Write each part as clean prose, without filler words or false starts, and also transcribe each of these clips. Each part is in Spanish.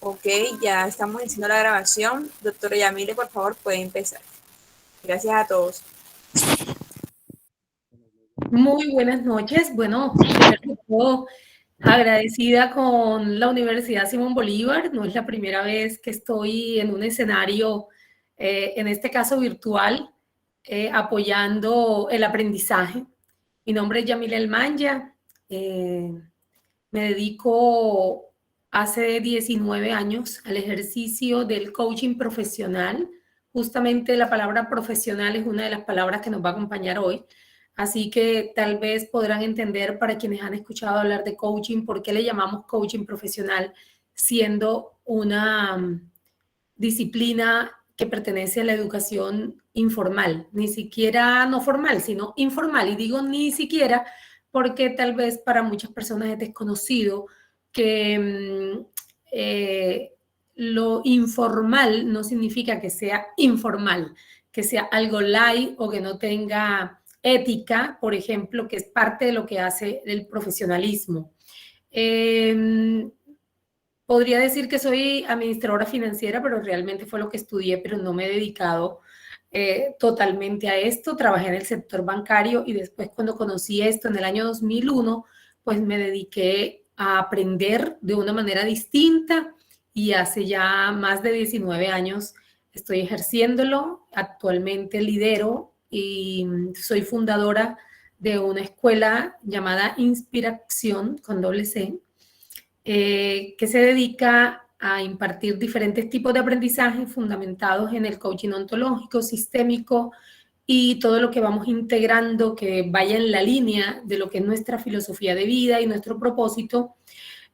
Ok, ya estamos haciendo la grabación. Doctora Yamile, por favor, puede empezar. Gracias a todos. Muy buenas noches. Bueno, primero que todo, agradecida con la Universidad Simón Bolívar. No es la primera vez que estoy en un escenario, en este caso virtual, apoyando el aprendizaje. Mi nombre es Yamile Almanya. Me dedico hace 19 años al ejercicio del coaching profesional. Justamente la palabra profesional es una de las palabras que nos va a acompañar hoy. Así que tal vez podrán entender para quienes han escuchado hablar de coaching, por qué le llamamos coaching profesional, siendo una disciplina que pertenece a la educación informal, ni siquiera no formal, sino informal. Y digo ni siquiera porque tal vez para muchas personas es desconocido que lo informal no significa que sea informal, que sea algo light o que no tenga ética, por ejemplo, que es parte de lo que hace el profesionalismo. Podría decir que soy administradora financiera, pero realmente fue lo que estudié, pero no me he dedicado totalmente a esto. Trabajé en el sector bancario y después cuando conocí esto en el año 2001, pues me dediqué a aprender de una manera distinta y hace ya más de 19 años estoy ejerciéndolo. Actualmente lidero y soy fundadora de una escuela llamada Inspiración con doble C, que se dedica a impartir diferentes tipos de aprendizaje fundamentados en el coaching ontológico, sistémico y todo lo que vamos integrando que vaya en la línea de lo que es nuestra filosofía de vida y nuestro propósito.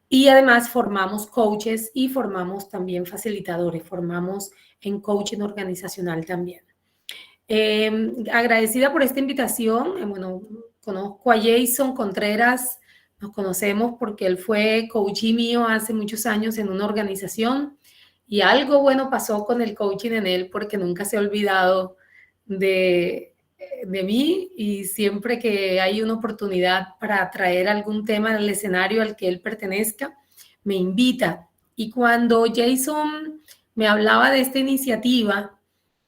Y además formamos coaches y formamos también facilitadores, formamos en coaching organizacional también. Agradecida por esta invitación. Bueno, conozco a Jason Contreras, nos conocemos porque él fue coachee mío hace muchos años en una organización y algo bueno pasó con el coaching en él porque nunca se ha olvidado de mí y siempre que hay una oportunidad para traer algún tema al escenario al que él pertenezca, me invita. Y cuando Jason me hablaba de esta iniciativa,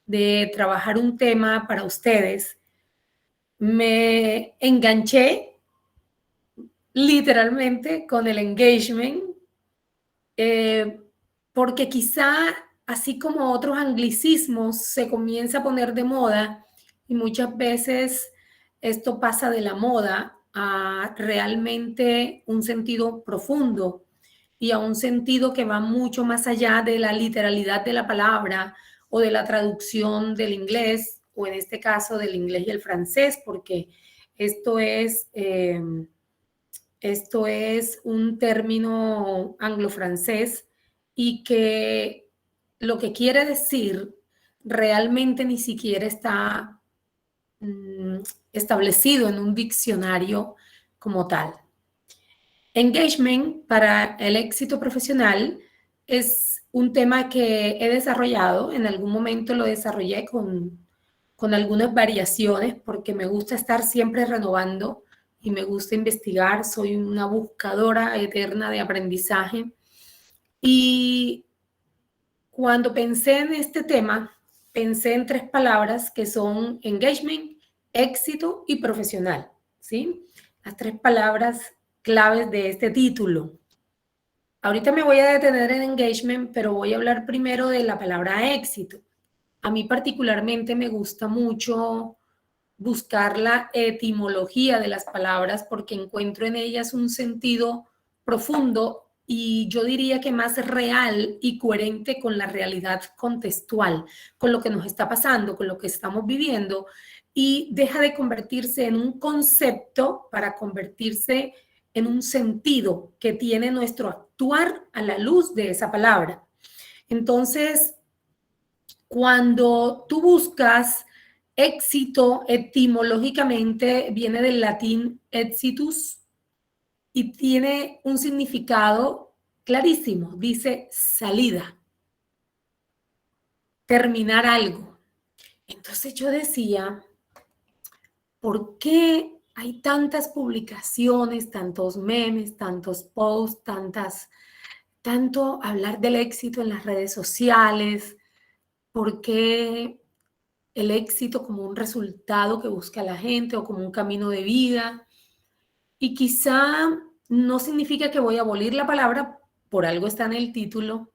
de trabajar un tema para ustedes, me enganché literalmente con el engagement, eh, porque quizá así como otros anglicismos se comienza a poner de moda y muchas veces esto pasa de la moda a realmente un sentido profundo y a un sentido que va mucho más allá de la literalidad de la palabra o de la traducción del inglés, o en este caso del inglés y el francés, porque esto es, eh, esto es un término anglo-francés y que lo que quiere decir realmente ni siquiera está establecido en un diccionario como tal. Engagement para el éxito profesional es un tema que he desarrollado, en algún momento lo desarrollé con algunas variaciones porque me gusta estar siempre renovando y me gusta investigar, soy una buscadora eterna de aprendizaje. Y cuando pensé en este tema, pensé en tres palabras que son engagement, éxito y profesional, ¿sí? Las tres palabras claves de este título. Ahorita me voy a detener en engagement, pero voy a hablar primero de la palabra éxito. A mí particularmente me gusta mucho buscar la etimología de las palabras porque encuentro en ellas un sentido profundo y yo diría que más real y coherente con la realidad contextual, con lo que nos está pasando, con lo que estamos viviendo, y deja de convertirse en un concepto para convertirse en un sentido que tiene nuestro actuar a la luz de esa palabra. Entonces, cuando tú buscas éxito, etimológicamente viene del latín exitus y tiene un significado clarísimo. Dice salida, terminar algo. Entonces yo decía, ¿por qué hay tantas publicaciones, tantos memes, tantos posts, tanto hablar del éxito en las redes sociales? ¿Por qué el éxito como un resultado que busca la gente o como un camino de vida? Y quizá no significa que voy a abolir la palabra, por algo está en el título,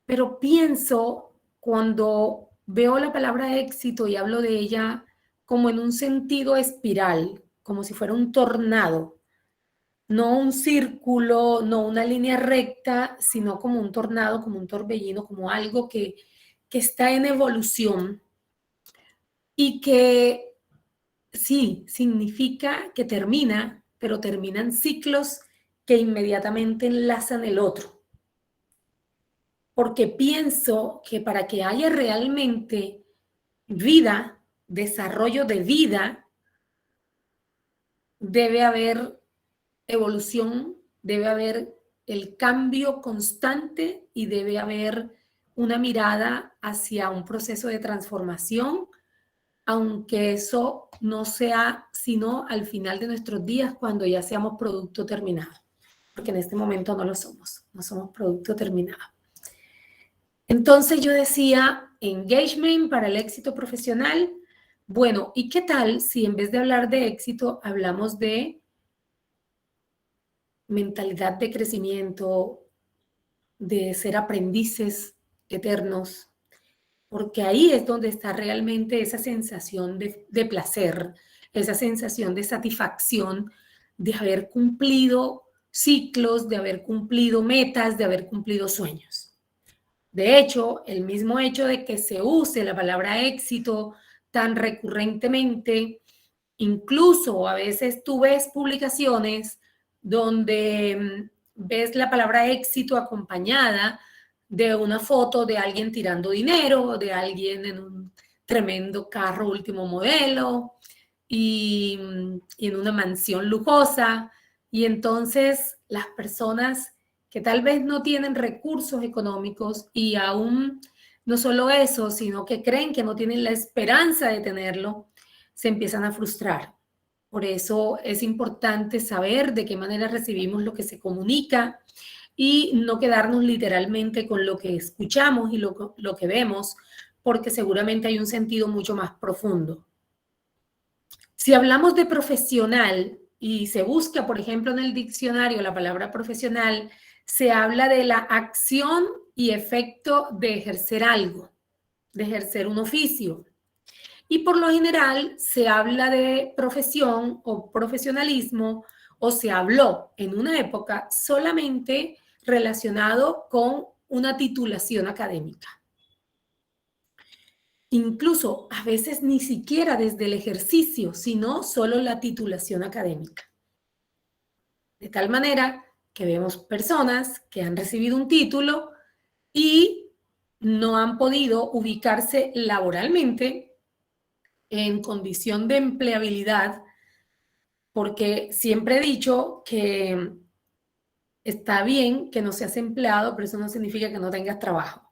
pero pienso cuando veo la palabra éxito y hablo de ella como en un sentido espiral, como si fuera un tornado, no un círculo, no una línea recta, sino como un tornado, como un torbellino, como algo que está en evolución y que sí, significa que termina, pero terminan ciclos que inmediatamente enlazan el otro. Porque pienso que para que haya realmente vida, desarrollo de vida, debe haber evolución, debe haber el cambio constante y debe haber una mirada hacia un proceso de transformación, aunque eso no sea sino al final de nuestros días cuando ya seamos producto terminado, porque en este momento no lo somos, no somos producto terminado. Entonces yo decía, engagement para el éxito profesional. Bueno, ¿y qué tal si en vez de hablar de éxito hablamos de mentalidad de crecimiento, de ser aprendices eternos? Porque ahí es donde está realmente esa sensación de placer, esa sensación de satisfacción, de haber cumplido ciclos, de haber cumplido metas, de haber cumplido sueños. De hecho, el mismo hecho de que se use la palabra éxito tan recurrentemente, incluso a veces tú ves publicaciones donde ves la palabra éxito acompañada de una foto de alguien tirando dinero, de alguien en un tremendo carro último modelo y en una mansión lujosa. Y entonces las personas que tal vez no tienen recursos económicos y aún no solo eso, sino que creen que no tienen la esperanza de tenerlo, se empiezan a frustrar. Por eso es importante saber de qué manera recibimos lo que se comunica y no quedarnos literalmente con lo que escuchamos y lo que vemos, porque seguramente hay un sentido mucho más profundo. Si hablamos de profesional y se busca, por ejemplo, en el diccionario la palabra profesional, se habla de la acción y efecto de ejercer algo, de ejercer un oficio. Y por lo general se habla de profesión o profesionalismo o se habló en una época solamente relacionado con una titulación académica. Incluso a veces ni siquiera desde el ejercicio, sino solo la titulación académica. De tal manera que vemos personas que han recibido un título y no han podido ubicarse laboralmente en condición de empleabilidad, porque siempre he dicho que está bien que no seas empleado, pero eso no significa que no tengas trabajo,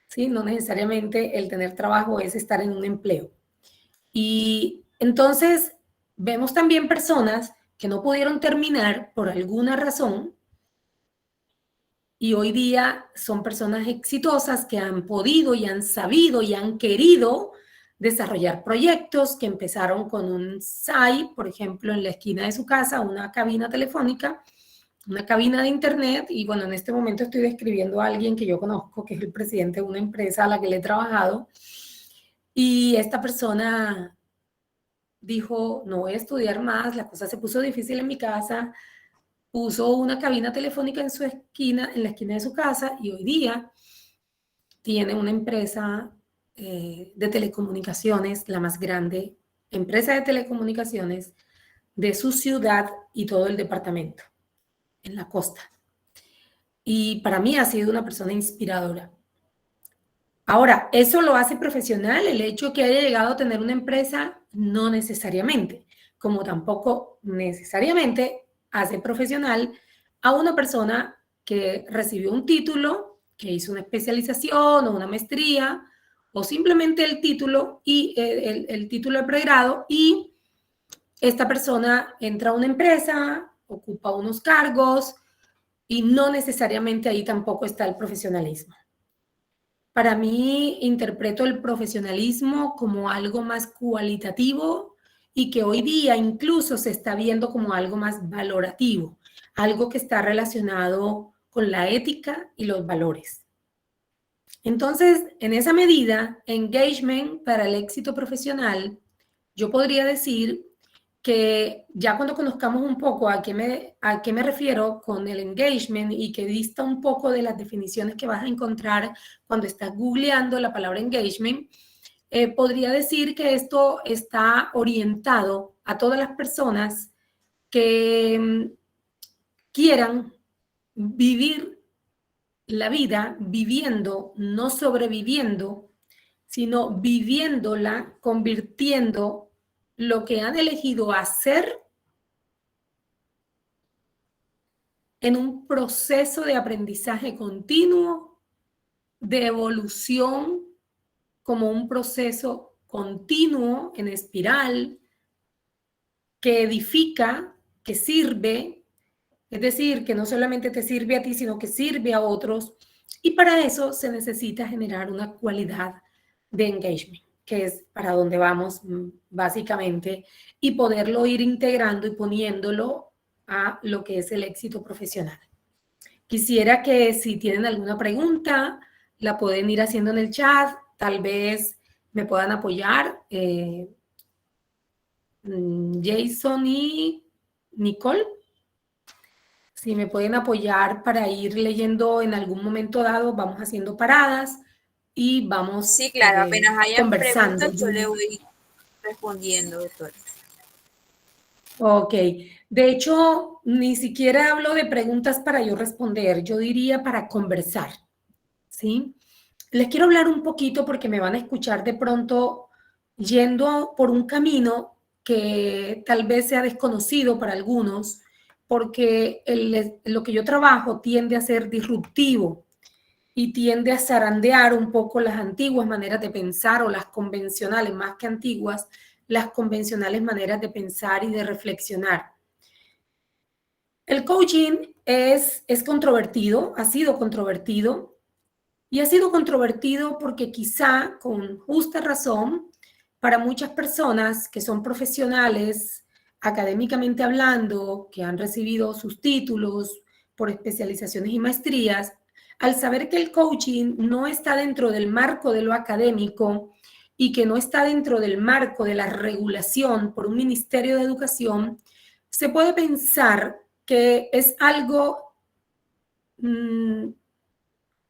¿sí? No necesariamente el tener trabajo es estar en un empleo. Y entonces vemos también personas que no pudieron terminar por alguna razón y hoy día son personas exitosas que han podido y han sabido y han querido desarrollar proyectos que empezaron con un SAI, por ejemplo, en la esquina de su casa, una cabina telefónica, una cabina de internet, y bueno, en este momento estoy describiendo a alguien que yo conozco, que es el presidente de una empresa a la que le he trabajado, y esta persona dijo, no voy a estudiar más, la cosa se puso difícil en mi casa, puso una cabina telefónica en su esquina, en la esquina de su casa, y hoy día tiene una empresa de telecomunicaciones, la más grande empresa de telecomunicaciones de su ciudad y todo el departamento, en la costa. Y para mí ha sido una persona inspiradora. Ahora, ¿eso lo hace profesional? El hecho que haya llegado a tener una empresa, no necesariamente, como tampoco necesariamente hace profesional a una persona que recibió un título, que hizo una especialización o una maestría, o simplemente el título y el título de pregrado, y esta persona entra a una empresa, ocupa unos cargos, y no necesariamente ahí tampoco está el profesionalismo. Para mí, interpreto el profesionalismo como algo más cualitativo y que hoy día incluso se está viendo como algo más valorativo, algo que está relacionado con la ética y los valores. Entonces, en esa medida, engagement para el éxito profesional, yo podría decir que ya cuando conozcamos un poco a qué me refiero con el engagement y que dista un poco de las definiciones que vas a encontrar cuando estás googleando la palabra engagement, podría decir que esto está orientado a todas las personas que quieran vivir la vida viviendo, no sobreviviendo, sino viviéndola, convirtiendo lo que han elegido hacer en un proceso de aprendizaje continuo, de evolución, como un proceso continuo en espiral, que edifica, que sirve, es decir, que no solamente te sirve a ti, sino que sirve a otros. Y para eso se necesita generar una cualidad de engagement, que es para donde vamos básicamente, y poderlo ir integrando y poniéndolo a lo que es el éxito profesional. Quisiera que si tienen alguna pregunta, la pueden ir haciendo en el chat, tal vez me puedan apoyar. Jason y Nicole, si me pueden apoyar para ir leyendo en algún momento dado, vamos haciendo paradas y vamos Sí, claro, apenas hayan conversando. preguntas, yo le voy respondiendo, doctora. Ok, de hecho, ni siquiera hablo de preguntas para yo responder, yo diría para conversar, ¿sí? Les quiero hablar un poquito porque me van a escuchar de pronto yendo por un camino que tal vez sea desconocido para algunos, porque lo que yo trabajo tiende a ser disruptivo y tiende a zarandear un poco las antiguas maneras de pensar o las convencionales, más que antiguas, las convencionales maneras de pensar y de reflexionar. El coaching es controvertido, ha sido controvertido, y ha sido controvertido porque quizá con justa razón para muchas personas que son profesionales, académicamente hablando, que han recibido sus títulos por especializaciones y maestrías, al saber que el coaching no está dentro del marco de lo académico y que no está dentro del marco de la regulación por un Ministerio de Educación, se puede pensar que es algo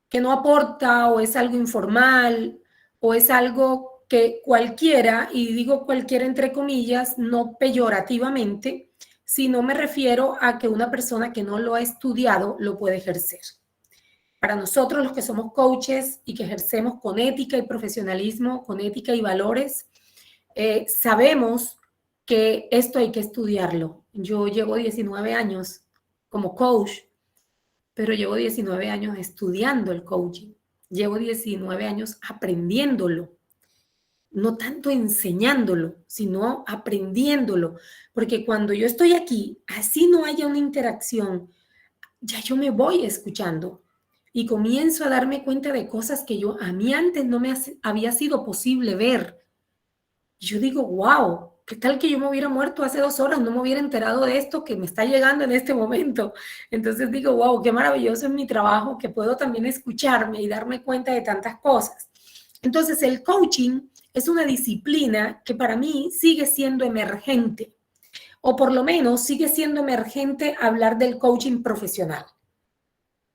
que no aporta o es algo informal o es algo que cualquiera, y digo cualquiera entre comillas, no peyorativamente, sino me refiero a que una persona que no lo ha estudiado lo puede ejercer. Para nosotros los que somos coaches y que ejercemos con ética y profesionalismo, con ética y valores, sabemos que esto hay que estudiarlo. Yo llevo 19 años como coach, pero llevo 19 años estudiando el coaching, llevo 19 años aprendiéndolo, no tanto enseñándolo, sino aprendiéndolo, porque cuando yo estoy aquí, así no haya una interacción, ya yo me voy escuchando y comienzo a darme cuenta de cosas que a mí antes no me había sido posible ver. Yo digo, wow, ¿qué tal que yo me hubiera muerto hace 2 horas? No me hubiera enterado de esto que me está llegando en este momento. Entonces digo, wow, qué maravilloso es mi trabajo, que puedo también escucharme y darme cuenta de tantas cosas. Entonces el coaching es una disciplina que para mí sigue siendo emergente, o por lo menos sigue siendo emergente hablar del coaching profesional,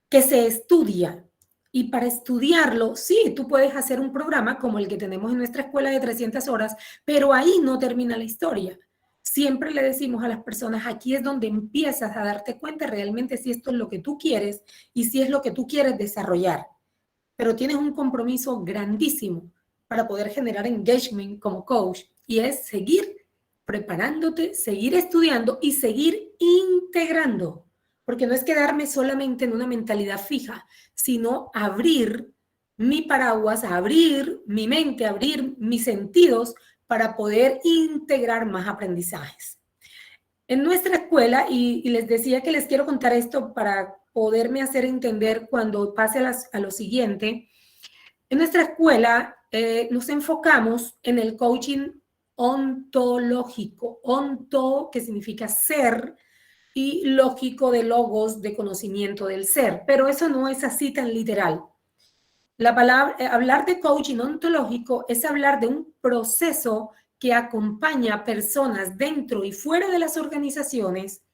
que se estudia. Y para estudiarlo, sí, tú puedes hacer un programa como el que tenemos en nuestra escuela de 300 horas, pero ahí no termina la historia. Siempre le decimos a las personas, aquí es donde empiezas a darte cuenta realmente si esto es lo que tú quieres y si es lo que tú quieres desarrollar. Pero tienes un compromiso grandísimo para poder generar engagement como coach, y es seguir preparándote, seguir estudiando y seguir integrando. Porque no es quedarme solamente en una mentalidad fija, sino abrir mi paraguas, abrir mi mente, abrir mis sentidos para poder integrar más aprendizajes. En nuestra escuela, y les decía que les quiero contar esto para poderme hacer entender cuando pase a lo siguiente. En nuestra escuela nos enfocamos en el coaching ontológico. Onto, que significa ser, y lógico de logos, de conocimiento del ser. Pero eso no es así tan literal. La palabra, hablar de coaching ontológico es hablar de un proceso que acompaña a personas dentro y fuera de las organizaciones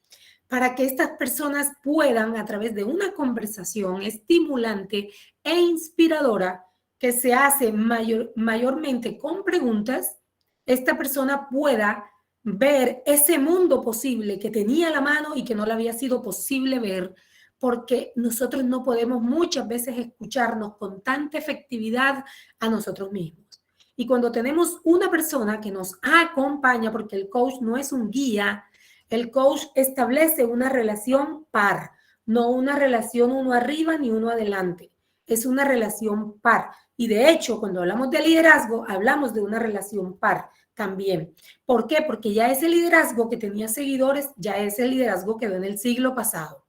para que estas personas puedan, a través de una conversación estimulante e inspiradora que se hace mayormente con preguntas, esta persona pueda ver ese mundo posible que tenía a la mano y que no le había sido posible ver, porque nosotros no podemos muchas veces escucharnos con tanta efectividad a nosotros mismos. Y cuando tenemos una persona que nos acompaña, porque el coach no es un guía, el coach establece una relación par, no una relación uno arriba ni uno adelante. Es una relación par. Y de hecho, cuando hablamos de liderazgo, hablamos de una relación par también. ¿Por qué? Porque ya ese liderazgo que tenía seguidores, ya es el liderazgo que quedó en el siglo pasado.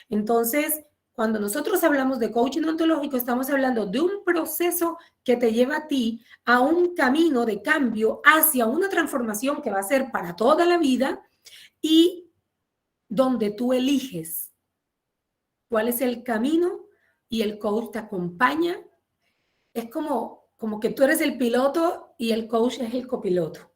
Entonces, cuando nosotros hablamos de coaching ontológico, estamos hablando de un proceso que te lleva a ti a un camino de cambio hacia una transformación que va a ser para toda la vida, y donde tú eliges cuál es el camino y el coach te acompaña. Es como que tú eres el piloto y el coach es el copiloto.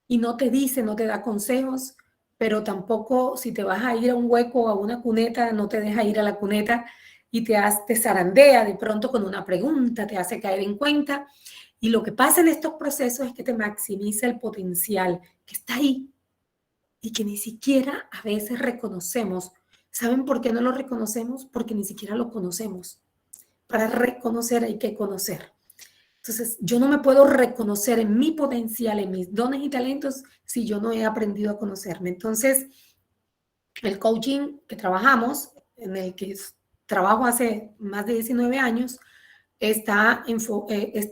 Y no te dice, no te da consejos, pero tampoco si te vas a ir a un hueco o a una cuneta, no te deja ir a la cuneta y te zarandea de pronto con una pregunta, te hace caer en cuenta. Y lo que pasa en estos procesos es que te maximiza el potencial que está ahí y que ni siquiera a veces reconocemos. ¿Saben por qué no lo reconocemos? Porque ni siquiera lo conocemos. Para reconocer hay que conocer. Entonces, yo no me puedo reconocer en mi potencial, en mis dones y talentos, si yo no he aprendido a conocerme. Entonces, el coaching que trabajamos, en el que trabajo hace más de 19 años, está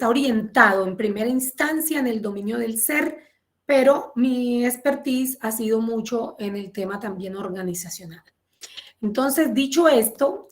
orientado en primera instancia en el dominio del ser, pero mi expertise ha sido mucho en el tema también organizacional. Entonces, dicho esto,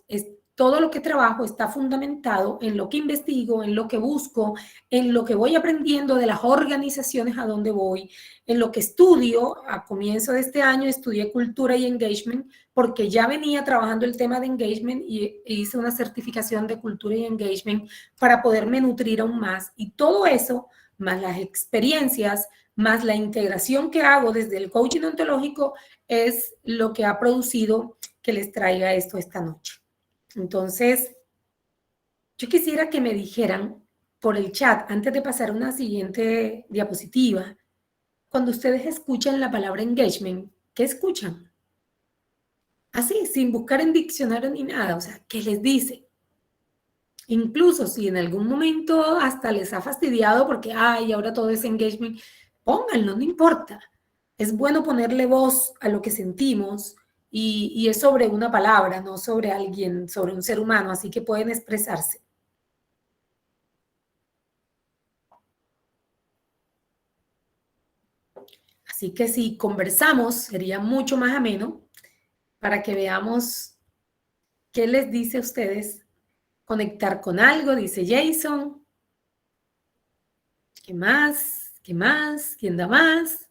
todo lo que trabajo está fundamentado en lo que investigo, en lo que busco, en lo que voy aprendiendo de las organizaciones a donde voy, en lo que estudio. A comienzo de este año estudié cultura y engagement porque ya venía trabajando el tema de engagement y hice una certificación de cultura y engagement para poderme nutrir aún más. Y todo eso, más las experiencias, más la integración que hago desde el coaching ontológico, es lo que ha producido que les traiga esto esta noche. Entonces, yo quisiera que me dijeran por el chat, antes de pasar a una siguiente diapositiva, cuando ustedes escuchan la palabra engagement, ¿qué escuchan? Así, sin buscar en diccionario ni nada, o sea, ¿qué les dice? Incluso si en algún momento hasta les ha fastidiado porque, ay, ahora todo es engagement, pónganlo, no importa. Es bueno ponerle voz a lo que sentimos y es sobre una palabra, no sobre alguien, sobre un ser humano, así que pueden expresarse. Así que si conversamos, sería mucho más ameno para que veamos qué les dice a ustedes. Conectar con algo, dice Jason. ¿Qué más? ¿Qué más? ¿Quién da más?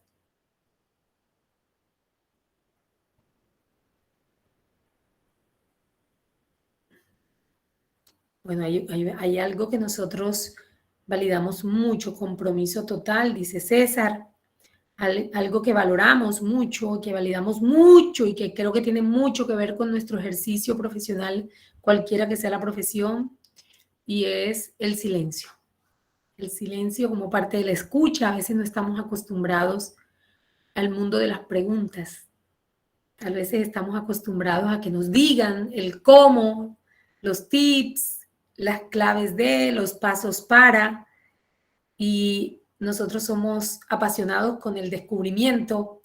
Bueno, hay algo que nosotros validamos mucho, compromiso total, dice César. Algo que valoramos mucho, que validamos mucho y que creo que tiene mucho que ver con nuestro ejercicio profesional, cualquiera que sea la profesión, y es el silencio. El silencio como parte de la escucha. A veces no estamos acostumbrados al mundo de las preguntas. A veces estamos acostumbrados a que nos digan el cómo, los tips, las claves de, los pasos para, y nosotros somos apasionados con el descubrimiento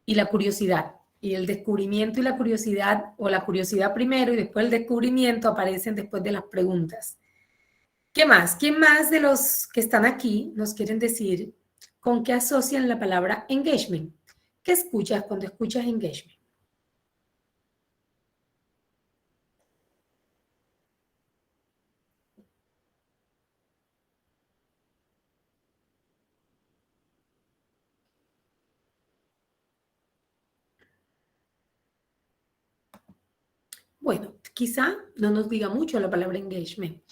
y la curiosidad. Y el descubrimiento y la curiosidad, o la curiosidad primero y después el descubrimiento, aparecen después de las preguntas. ¿Qué más? ¿Quién más de los que están aquí nos quieren decir con qué asocian la palabra engagement? ¿Qué escuchas cuando escuchas engagement? Bueno, quizá no nos diga mucho la palabra engagement.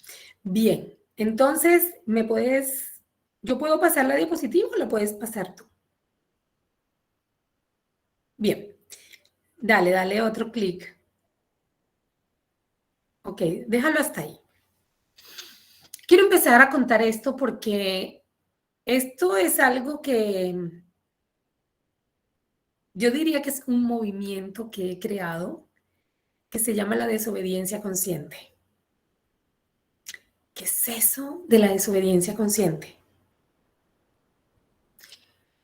Bien, entonces, ¿yo puedo pasar la diapositiva o la puedes pasar tú? Bien, dale otro clic. Ok, déjalo hasta ahí. Quiero empezar a contar esto porque esto es algo que yo diría que es un movimiento que he creado que se llama la desobediencia consciente. ¿Qué es eso de la desobediencia consciente?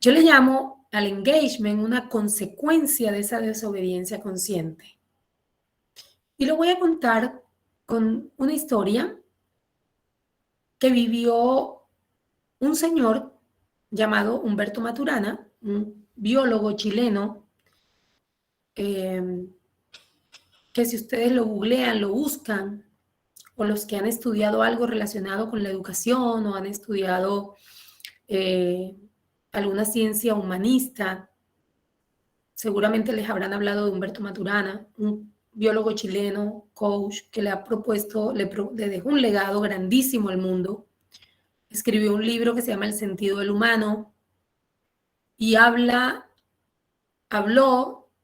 Yo le llamo al engagement una consecuencia de esa desobediencia consciente. Y lo voy a contar con una historia que vivió un señor llamado Humberto Maturana, un biólogo chileno, que si ustedes lo googlean, lo buscan, o los que han estudiado algo relacionado con la educación o han estudiado alguna ciencia humanista, seguramente les habrán hablado de Humberto Maturana, un biólogo chileno, coach, que le ha propuesto, le dejó un legado grandísimo al mundo. Escribió un libro que se llama El sentido del humano y habló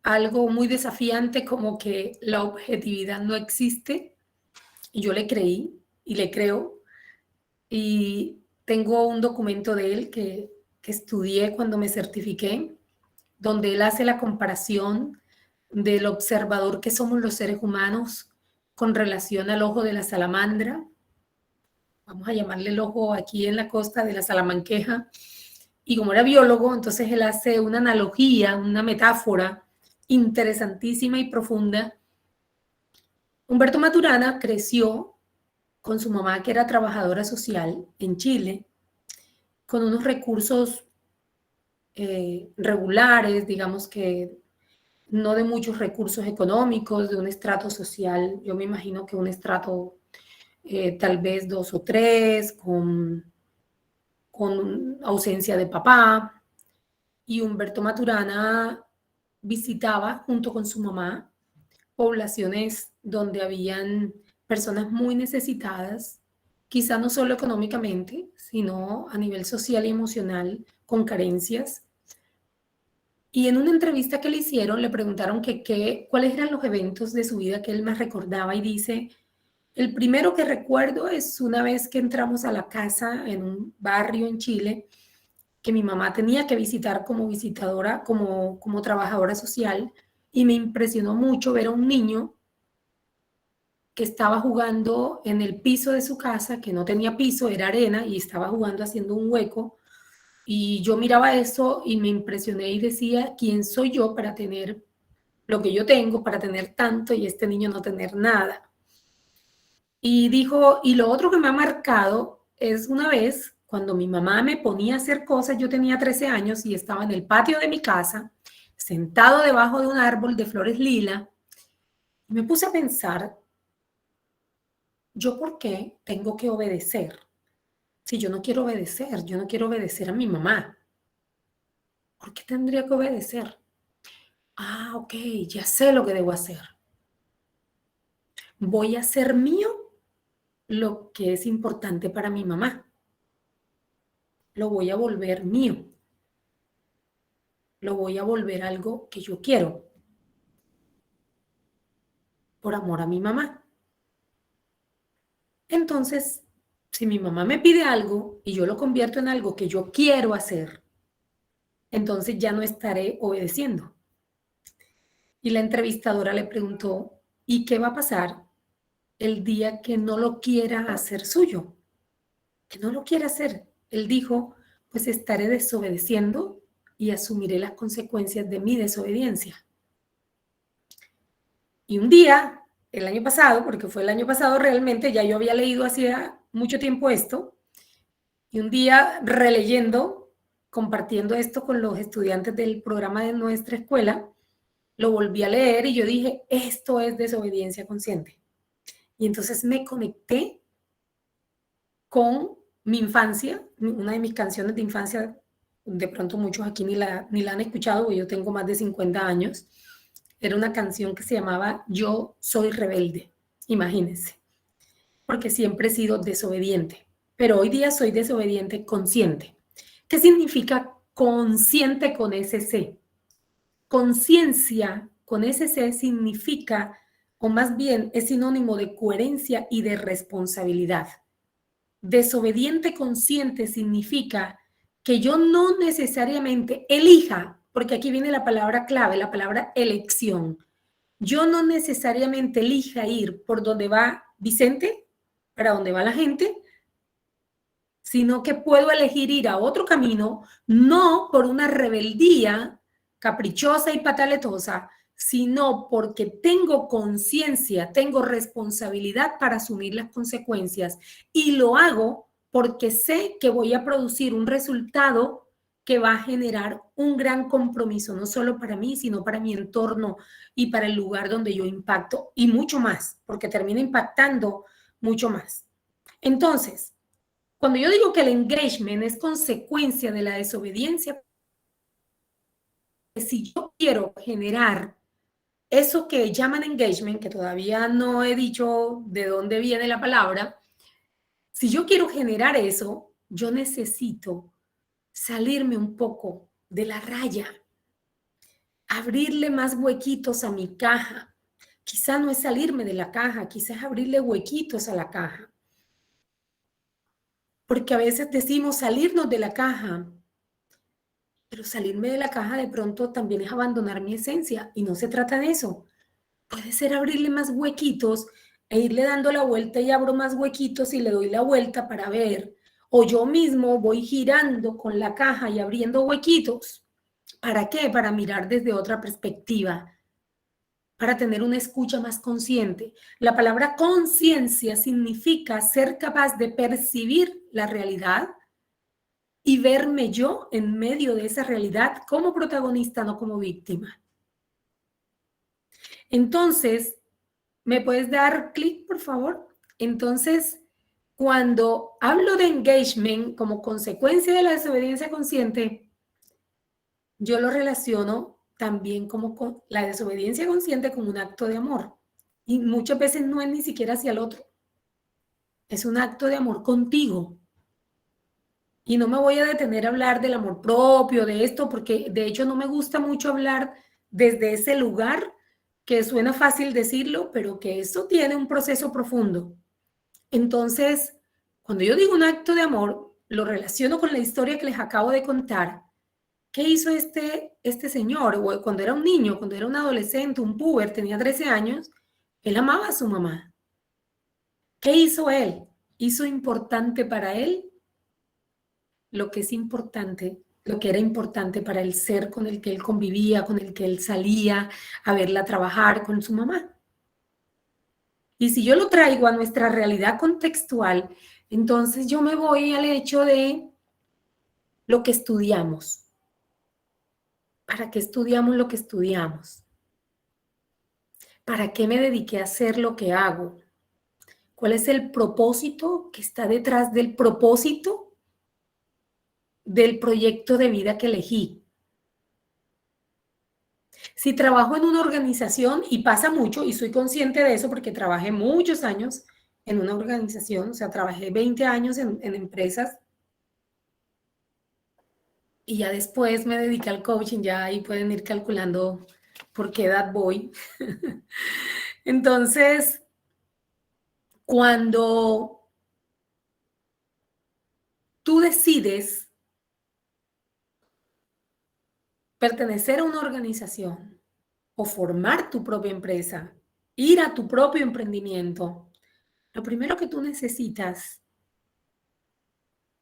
algo muy desafiante como que la objetividad no existe. Y yo le creí y le creo. Y tengo un documento de él que estudié cuando me certifiqué, donde él hace la comparación del observador que somos los seres humanos con relación al ojo de la salamandra. Vamos a llamarle el ojo aquí en la costa de la Salamanqueja. Y como era biólogo, entonces él hace una analogía, una metáfora interesantísima y profunda. Humberto Maturana creció con su mamá, que era trabajadora social en Chile, con unos recursos regulares, digamos que no de muchos recursos económicos, de un estrato social, yo me imagino que un estrato tal vez 2 o 3, con ausencia de papá. Y Humberto Maturana visitaba junto con su mamá poblaciones donde habían personas muy necesitadas, quizá no solo económicamente, sino a nivel social y emocional, con carencias. Y en una entrevista que le hicieron, le preguntaron cuáles eran los eventos de su vida que él más recordaba y dice, el primero que recuerdo es una vez que entramos a la casa en un barrio en Chile que mi mamá tenía que visitar como visitadora, como trabajadora social, y me impresionó mucho ver a un niño que estaba jugando en el piso de su casa, que no tenía piso, era arena, y estaba jugando haciendo un hueco. Y yo miraba eso y me impresioné y decía, ¿quién soy yo para tener lo que yo tengo, para tener tanto y este niño no tener nada? Y dijo, y lo otro que me ha marcado es una vez, cuando mi mamá me ponía a hacer cosas, yo tenía 13 años y estaba en el patio de mi casa, sentado debajo de un árbol de flores lila, y me puse a pensar, ¿yo por qué tengo que obedecer? Si yo no quiero obedecer, yo no quiero obedecer a mi mamá. ¿Por qué tendría que obedecer? Ah, ok, ya sé lo que debo hacer. Voy a hacer mío lo que es importante para mi mamá. Lo voy a volver mío. Lo voy a volver algo que yo quiero. Por amor a mi mamá. Entonces, si mi mamá me pide algo y yo lo convierto en algo que yo quiero hacer, entonces ya no estaré obedeciendo. Y la entrevistadora le preguntó, ¿y qué va a pasar el día que no lo quiera hacer suyo? Que no lo quiera hacer. Él dijo, pues estaré desobedeciendo y asumiré las consecuencias de mi desobediencia. Y un día, el año pasado, porque fue el año pasado realmente, ya yo había leído hacía mucho tiempo esto, y un día releyendo, compartiendo esto con los estudiantes del programa de nuestra escuela, lo volví a leer y yo dije, esto es desobediencia consciente. Y entonces me conecté con mi infancia, una de mis canciones de infancia, de pronto muchos aquí ni la han escuchado, porque yo tengo más de 50 años, era una canción que se llamaba Yo soy rebelde, imagínense, porque siempre he sido desobediente, pero hoy día soy desobediente consciente. ¿Qué significa consciente con ese C? Conciencia con ese C significa, o más bien es sinónimo de coherencia y de responsabilidad. Desobediente consciente significa que yo no necesariamente elija, porque aquí viene la palabra clave, la palabra elección. Yo no necesariamente elija ir por donde va Vicente, para donde va la gente, sino que puedo elegir ir a otro camino, no por una rebeldía caprichosa y pataletosa, sino porque tengo conciencia, tengo responsabilidad para asumir las consecuencias y lo hago porque sé que voy a producir un resultado que va a generar un gran compromiso, no solo para mí, sino para mi entorno y para el lugar donde yo impacto y mucho más, porque termino impactando mucho más. Entonces, cuando yo digo que el engagement es consecuencia de la desobediencia, si yo quiero generar eso que llaman engagement, que todavía no he dicho de dónde viene la palabra, si yo quiero generar eso, yo necesito salirme un poco de la raya, abrirle más huequitos a mi caja. Quizá no es salirme de la caja, quizás abrirle huequitos a la caja. Porque a veces decimos salirnos de la caja, pero salirme de la caja de pronto también es abandonar mi esencia y no se trata de eso. Puede ser abrirle más huequitos e irle dando la vuelta y abro más huequitos y le doy la vuelta para ver. O yo mismo voy girando con la caja y abriendo huequitos. ¿Para qué? Para mirar desde otra perspectiva, para tener una escucha más consciente. La palabra conciencia significa ser capaz de percibir la realidad y verme yo en medio de esa realidad como protagonista, no como víctima. Entonces, ¿me puedes dar clic, por favor? Entonces, cuando hablo de engagement como consecuencia de la desobediencia consciente, yo lo relaciono también como con la desobediencia consciente como un acto de amor. Y muchas veces no es ni siquiera hacia el otro, es un acto de amor contigo. Y no me voy a detener a hablar del amor propio, de esto, porque de hecho no me gusta mucho hablar desde ese lugar, que suena fácil decirlo, pero que eso tiene un proceso profundo. Entonces, cuando yo digo un acto de amor, lo relaciono con la historia que les acabo de contar. ¿Qué hizo este señor? O cuando era un niño, cuando era un adolescente, un puber, tenía 13 años, él amaba a su mamá. ¿Qué hizo él? Hizo importante para él lo que es importante, lo que era importante para el ser con el que él convivía, con el que él salía a verla trabajar con su mamá. Y si yo lo traigo a nuestra realidad contextual, entonces yo me voy al hecho de lo que estudiamos. ¿Para qué estudiamos lo que estudiamos? ¿Para qué me dediqué a hacer lo que hago? ¿Cuál es el propósito que está detrás del propósito del proyecto de vida que elegí? Si trabajo en una organización, y pasa mucho, y soy consciente de eso porque trabajé muchos años en una organización, o sea, trabajé 20 años en empresas y ya después me dediqué al coaching, ya ahí pueden ir calculando por qué edad voy. Entonces, cuando tú decides pertenecer a una organización o formar tu propia empresa, ir a tu propio emprendimiento, lo primero que tú necesitas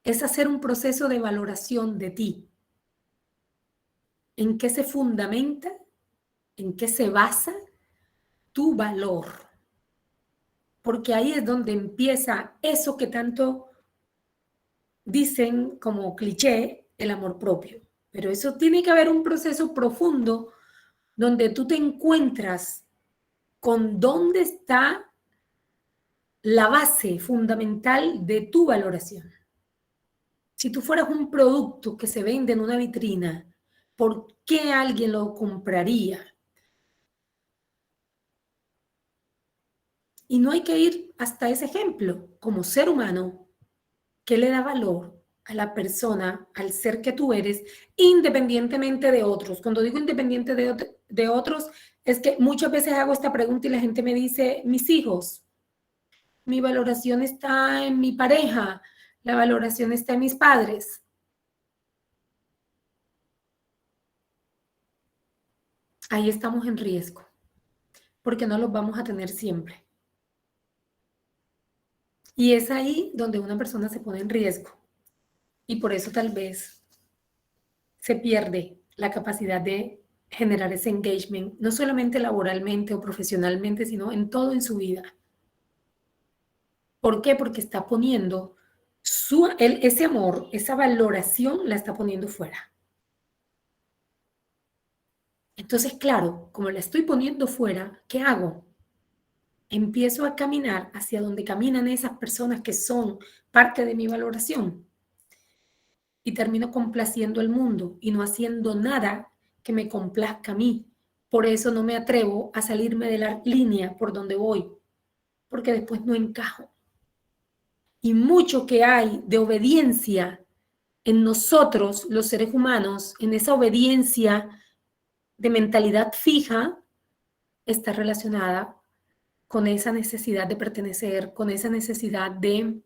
es hacer un proceso de valoración de ti. ¿En qué se fundamenta? ¿En qué se basa tu valor? Porque ahí es donde empieza eso que tanto dicen como cliché, el amor propio. Pero eso tiene que haber un proceso profundo donde tú te encuentras con dónde está la base fundamental de tu valoración. Si tú fueras un producto que se vende en una vitrina, ¿por qué alguien lo compraría? Y no hay que ir hasta ese ejemplo. Como ser humano, ¿qué le da valor a la persona, al ser que tú eres, independientemente de otros? Cuando digo independiente de otros, es que muchas veces hago esta pregunta y la gente me dice, mis hijos, mi valoración está en mi pareja, la valoración está en mis padres. Ahí estamos en riesgo, porque no los vamos a tener siempre. Y es ahí donde una persona se pone en riesgo. Y por eso tal vez se pierde la capacidad de generar ese engagement, no solamente laboralmente o profesionalmente, sino en todo en su vida. ¿Por qué? Porque está poniendo ese amor, esa valoración la está poniendo fuera. Entonces, claro, como la estoy poniendo fuera, ¿qué hago? Empiezo a caminar hacia donde caminan esas personas que son parte de mi valoración y termino complaciendo al mundo y no haciendo nada que me complazca a mí. Por eso no me atrevo a salirme de la línea por donde voy, porque después no encajo. Y mucho que hay de obediencia en nosotros, los seres humanos, en esa obediencia de mentalidad fija, está relacionada con esa necesidad de pertenecer, con esa necesidad de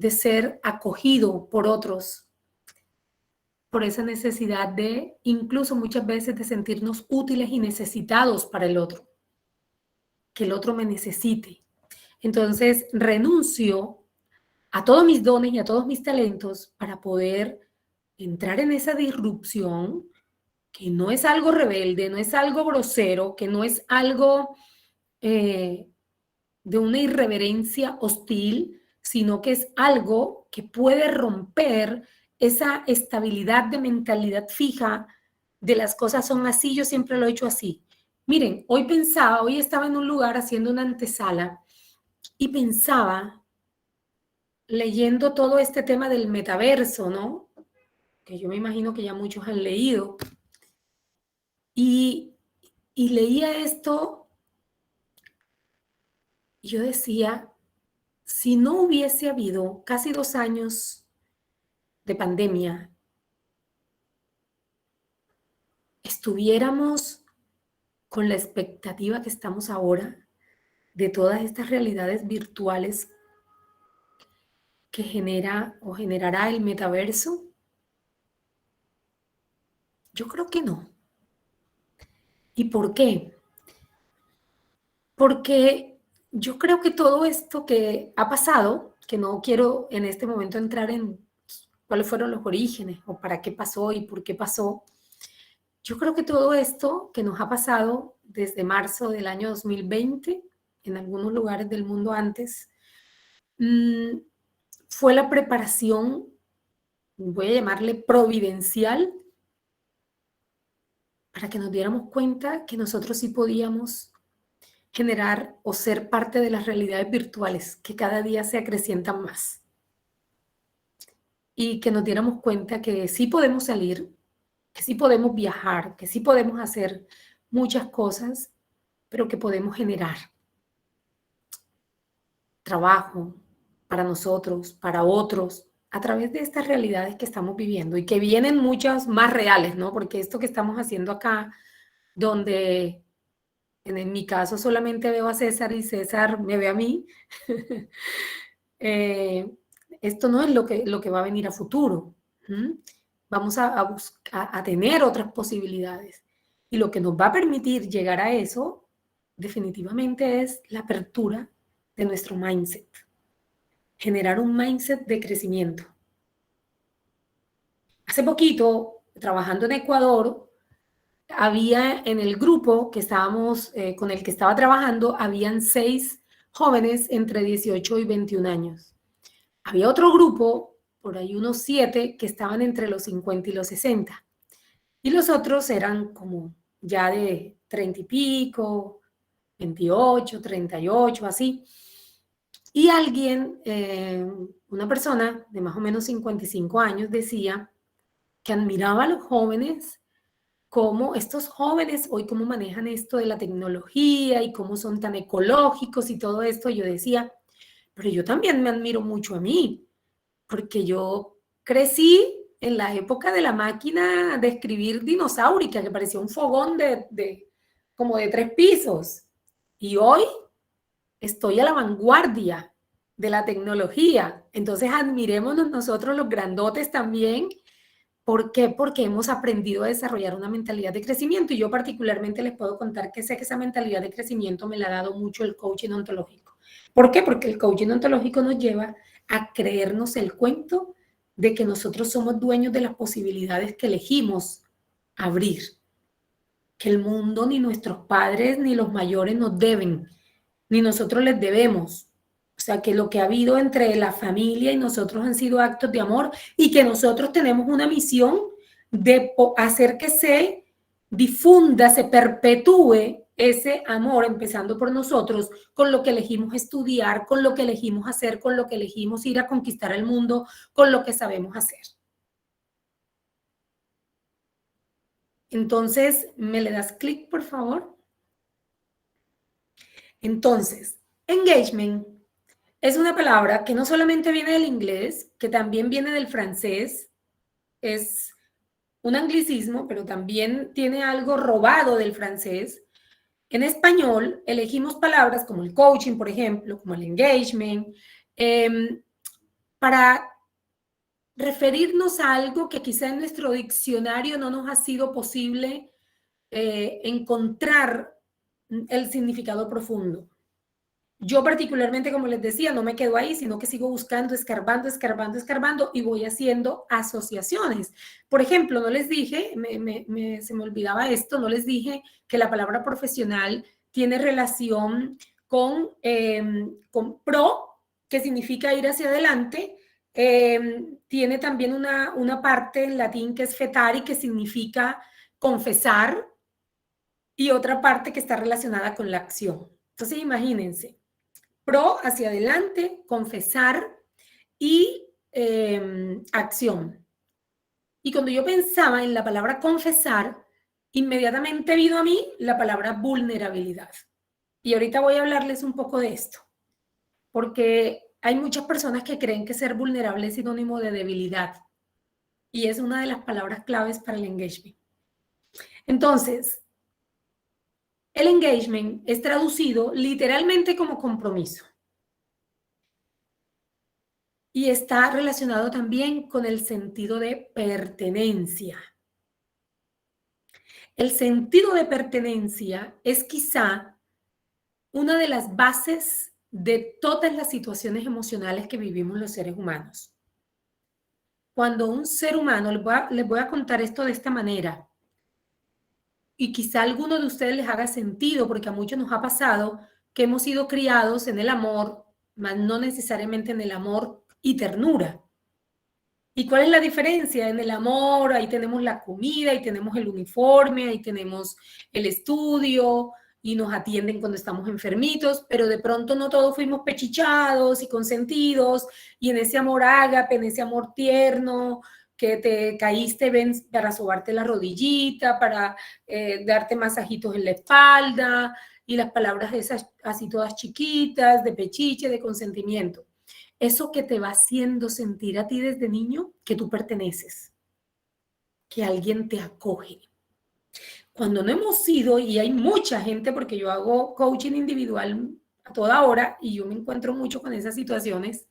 ser acogido por otros, por esa necesidad de, incluso muchas veces, de sentirnos útiles y necesitados para el otro, que el otro me necesite. Entonces, renuncio a todos mis dones y a todos mis talentos para poder entrar en esa disrupción, que no es algo rebelde, no es algo grosero, que no es algo de una irreverencia hostil, sino que es algo que puede romper esa estabilidad de mentalidad fija de las cosas son así, yo siempre lo he hecho así. Miren, hoy estaba en un lugar haciendo una antesala y pensaba, leyendo todo este tema del metaverso, ¿no? Que yo me imagino que ya muchos han leído. Y, y leía esto y yo decía, si no hubiese habido casi 2 años de pandemia, estuviéramos con la expectativa que estamos ahora de todas estas realidades virtuales que genera o generará el metaverso. Yo creo que no. ¿Y por qué? Porque yo creo que todo esto que ha pasado, que no quiero en este momento entrar en cuáles fueron los orígenes o para qué pasó y por qué pasó, yo creo que todo esto que nos ha pasado desde marzo del año 2020, en algunos lugares del mundo antes, fue la preparación, voy a llamarle providencial, para que nos diéramos cuenta que nosotros sí podíamos generar o ser parte de las realidades virtuales que cada día se acrecientan más. Y que nos diéramos cuenta que sí podemos salir, que sí podemos viajar, que sí podemos hacer muchas cosas, pero que podemos generar trabajo para nosotros, para otros, a través de estas realidades que estamos viviendo y que vienen muchas más reales, ¿no? Porque esto que estamos haciendo acá, donde en mi caso solamente veo a César y César me ve a mí, esto no es lo que va a venir a futuro. Vamos a tener otras posibilidades. Y lo que nos va a permitir llegar a eso definitivamente es la apertura de nuestro mindset. Generar un mindset de crecimiento. Hace poquito, trabajando en Ecuador, había en el grupo que estábamos, con el que estaba trabajando, habían 6 jóvenes entre 18 y 21 años. Había otro grupo, por ahí unos 7, que estaban entre los 50 y los 60. Y los otros eran como ya de 30 y pico, 28, 38, así. Y alguien, una persona de más o menos 55 años, decía que admiraba a los jóvenes cómo estos jóvenes hoy, cómo manejan esto de la tecnología y cómo son tan ecológicos y todo esto. Yo decía, pero yo también me admiro mucho a mí, porque yo crecí en la época de la máquina de escribir dinosaurica, que parecía un fogón como de 3 pisos. Y hoy estoy a la vanguardia de la tecnología. Entonces admirémonos nosotros los grandotes también. ¿Por qué? Porque hemos aprendido a desarrollar una mentalidad de crecimiento. Y yo particularmente les puedo contar que sé que esa mentalidad de crecimiento me la ha dado mucho el coaching ontológico. ¿Por qué? Porque el coaching ontológico nos lleva a creernos el cuento de que nosotros somos dueños de las posibilidades que elegimos abrir, que el mundo ni nuestros padres ni los mayores nos deben, ni nosotros les debemos. O sea, que lo que ha habido entre la familia y nosotros han sido actos de amor y que nosotros tenemos una misión de hacer que se difunda, se perpetúe ese amor, empezando por nosotros, con lo que elegimos estudiar, con lo que elegimos hacer, con lo que elegimos ir a conquistar el mundo, con lo que sabemos hacer. Entonces, ¿me le das clic, por favor? Entonces, engagement es una palabra que no solamente viene del inglés, que también viene del francés, es un anglicismo, pero también tiene algo robado del francés. En español elegimos palabras como el coaching, por ejemplo, como el engagement, para referirnos a algo que quizá en nuestro diccionario no nos ha sido posible encontrar el significado profundo. Yo particularmente, como les decía, no me quedo ahí, sino que sigo buscando, escarbando, escarbando, escarbando y voy haciendo asociaciones. Por ejemplo, no les dije, se me olvidaba esto, no les dije que la palabra profesional tiene relación con pro, que significa ir hacia adelante. Tiene también una parte en latín que es fetari, que significa confesar, y otra parte que está relacionada con la acción. Entonces, imagínense. Pro, hacia adelante, confesar y acción. Y cuando yo pensaba en la palabra confesar, inmediatamente vino a mí la palabra vulnerabilidad. Y ahorita voy a hablarles un poco de esto, porque hay muchas personas que creen que ser vulnerable es sinónimo de debilidad. Y es una de las palabras claves para el engagement. Entonces, el engagement es traducido literalmente como compromiso. Y está relacionado también con el sentido de pertenencia. El sentido de pertenencia es quizá una de las bases de todas las situaciones emocionales que vivimos los seres humanos. Cuando un ser humano, les voy a contar esto de esta manera, y quizá a alguno de ustedes les haga sentido, porque a muchos nos ha pasado que hemos sido criados en el amor, mas no necesariamente en el amor y ternura. ¿Y cuál es la diferencia? En el amor, ahí tenemos la comida, ahí tenemos el uniforme, ahí tenemos el estudio y nos atienden cuando estamos enfermitos, pero de pronto no todos fuimos pechichados y consentidos, y en ese amor ágape, en ese amor tierno, que te caíste ven para sobarte la rodillita, para darte masajitos en la espalda, y las palabras esas así todas chiquitas, de pechiche, de consentimiento. Eso que te va haciendo sentir a ti desde niño que tú perteneces, que alguien te acoge. Cuando no hemos sido, y hay mucha gente, porque yo hago coaching individual a toda hora y yo me encuentro mucho con esas situaciones,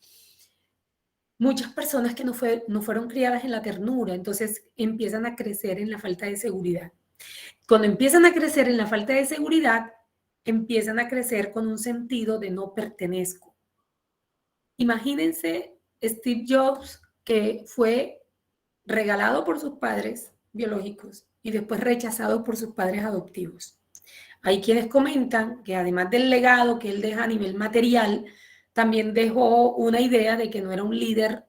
muchas personas que no fueron criadas en la ternura, entonces empiezan a crecer en la falta de seguridad. Cuando empiezan a crecer en la falta de seguridad, empiezan a crecer con un sentido de no pertenezco. Imagínense Steve Jobs, que fue regalado por sus padres biológicos y después rechazado por sus padres adoptivos. Hay quienes comentan que además del legado que él deja a nivel material, también dejó una idea de que no era un líder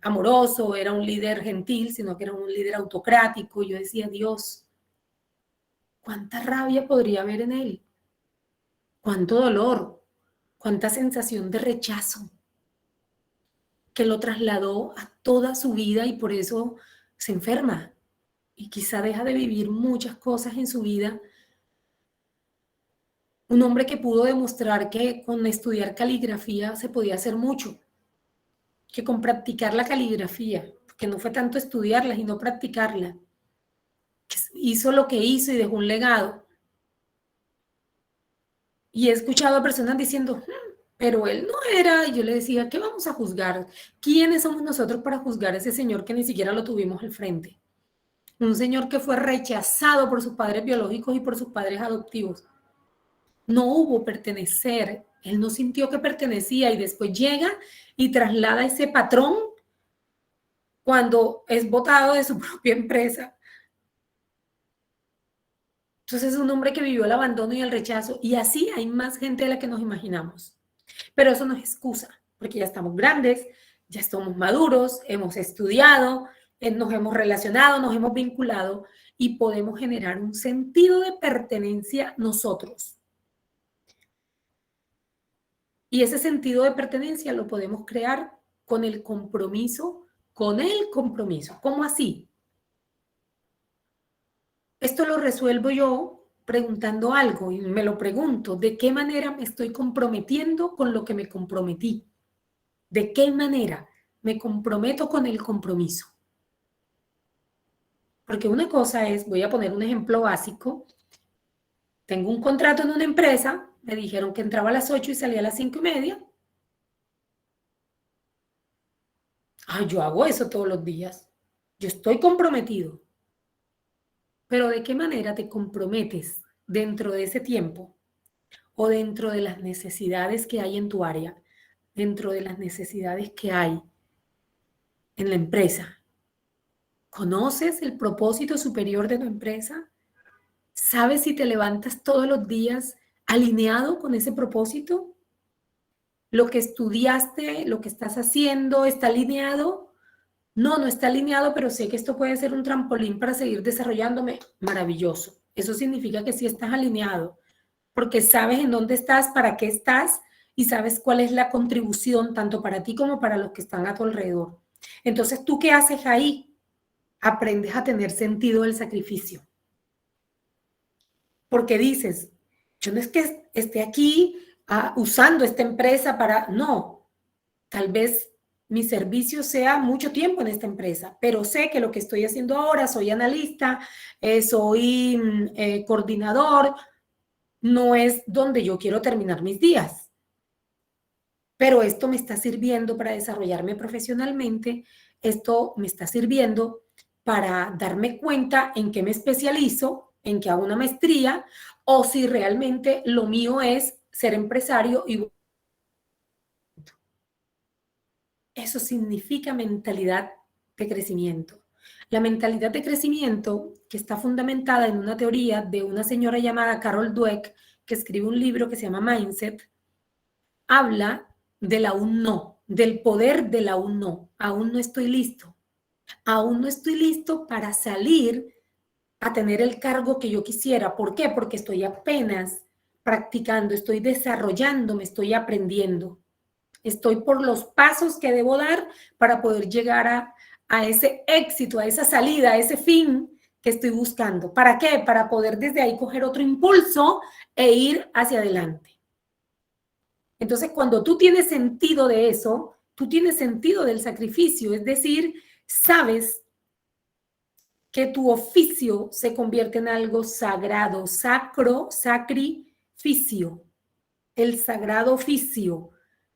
amoroso, era un líder gentil, sino que era un líder autocrático. Yo decía, Dios, ¿cuánta rabia podría haber en él? ¿Cuánto dolor? ¿Cuánta sensación de rechazo? Que lo trasladó a toda su vida y por eso se enferma y quizá deja de vivir muchas cosas en su vida. Un hombre que pudo demostrar que con estudiar caligrafía se podía hacer mucho, que con practicar la caligrafía, que no fue tanto estudiarla, sino practicarla, que hizo lo que hizo y dejó un legado. Y he escuchado a personas diciendo, pero él no era, y yo le decía, ¿qué vamos a juzgar? ¿Quiénes somos nosotros para juzgar a ese señor que ni siquiera lo tuvimos al frente? Un señor que fue rechazado por sus padres biológicos y por sus padres adoptivos. No hubo pertenecer, él no sintió que pertenecía y después llega y traslada ese patrón cuando es botado de su propia empresa. Entonces es un hombre que vivió el abandono y el rechazo, y así hay más gente de la que nos imaginamos. Pero eso no es excusa, porque ya estamos grandes, ya estamos maduros, hemos estudiado, nos hemos relacionado, nos hemos vinculado y podemos generar un sentido de pertenencia nosotros. Y ese sentido de pertenencia lo podemos crear con el compromiso, con el compromiso. ¿Cómo así? Esto lo resuelvo yo preguntando algo y me lo pregunto, ¿de qué manera me estoy comprometiendo con lo que me comprometí? ¿De qué manera me comprometo con el compromiso? Porque una cosa es, voy a poner un ejemplo básico, tengo un contrato en una empresa, me dijeron que entraba a las 8 y salía a las 5:30. Yo hago eso todos los días. Yo estoy comprometido. Pero ¿de qué manera te comprometes dentro de ese tiempo o dentro de las necesidades que hay en tu área, dentro de las necesidades que hay en la empresa? ¿Conoces el propósito superior de tu empresa? ¿Sabes si te levantas todos los días alineado con ese propósito? ¿Lo que estudiaste, lo que estás haciendo, está alineado? No, no está alineado, pero sé que esto puede ser un trampolín para seguir desarrollándome. Maravilloso. Eso significa que sí estás alineado, porque sabes en dónde estás, para qué estás y sabes cuál es la contribución tanto para ti como para los que están a tu alrededor. Entonces, ¿tú qué haces ahí? Aprendes a tener sentido del sacrificio. Porque dices, yo no es que esté aquí usando esta empresa para, no, tal vez mi servicio sea mucho tiempo en esta empresa, pero sé que lo que estoy haciendo ahora, soy analista, soy coordinador, no es donde yo quiero terminar mis días. Pero esto me está sirviendo para desarrollarme profesionalmente, esto me está sirviendo para darme cuenta en qué me especializo, en qué hago una maestría, o si realmente lo mío es ser empresario y eso significa mentalidad de crecimiento. La mentalidad de crecimiento, que está fundamentada en una teoría de una señora llamada Carol Dweck, que escribe un libro que se llama Mindset, habla del aún no, del poder del aún no. Aún no estoy listo. Aún no estoy listo para salir a tener el cargo que yo quisiera. ¿Por qué? Porque estoy apenas practicando, estoy desarrollando, estoy aprendiendo. Estoy por los pasos que debo dar para poder llegar a ese éxito, a esa salida, a ese fin que estoy buscando. ¿Para qué? Para poder desde ahí coger otro impulso e ir hacia adelante. Entonces, cuando tú tienes sentido de eso, tú tienes sentido del sacrificio, es decir, sabes que tu oficio se convierte en algo sagrado, sacro, sacrificio, el sagrado oficio.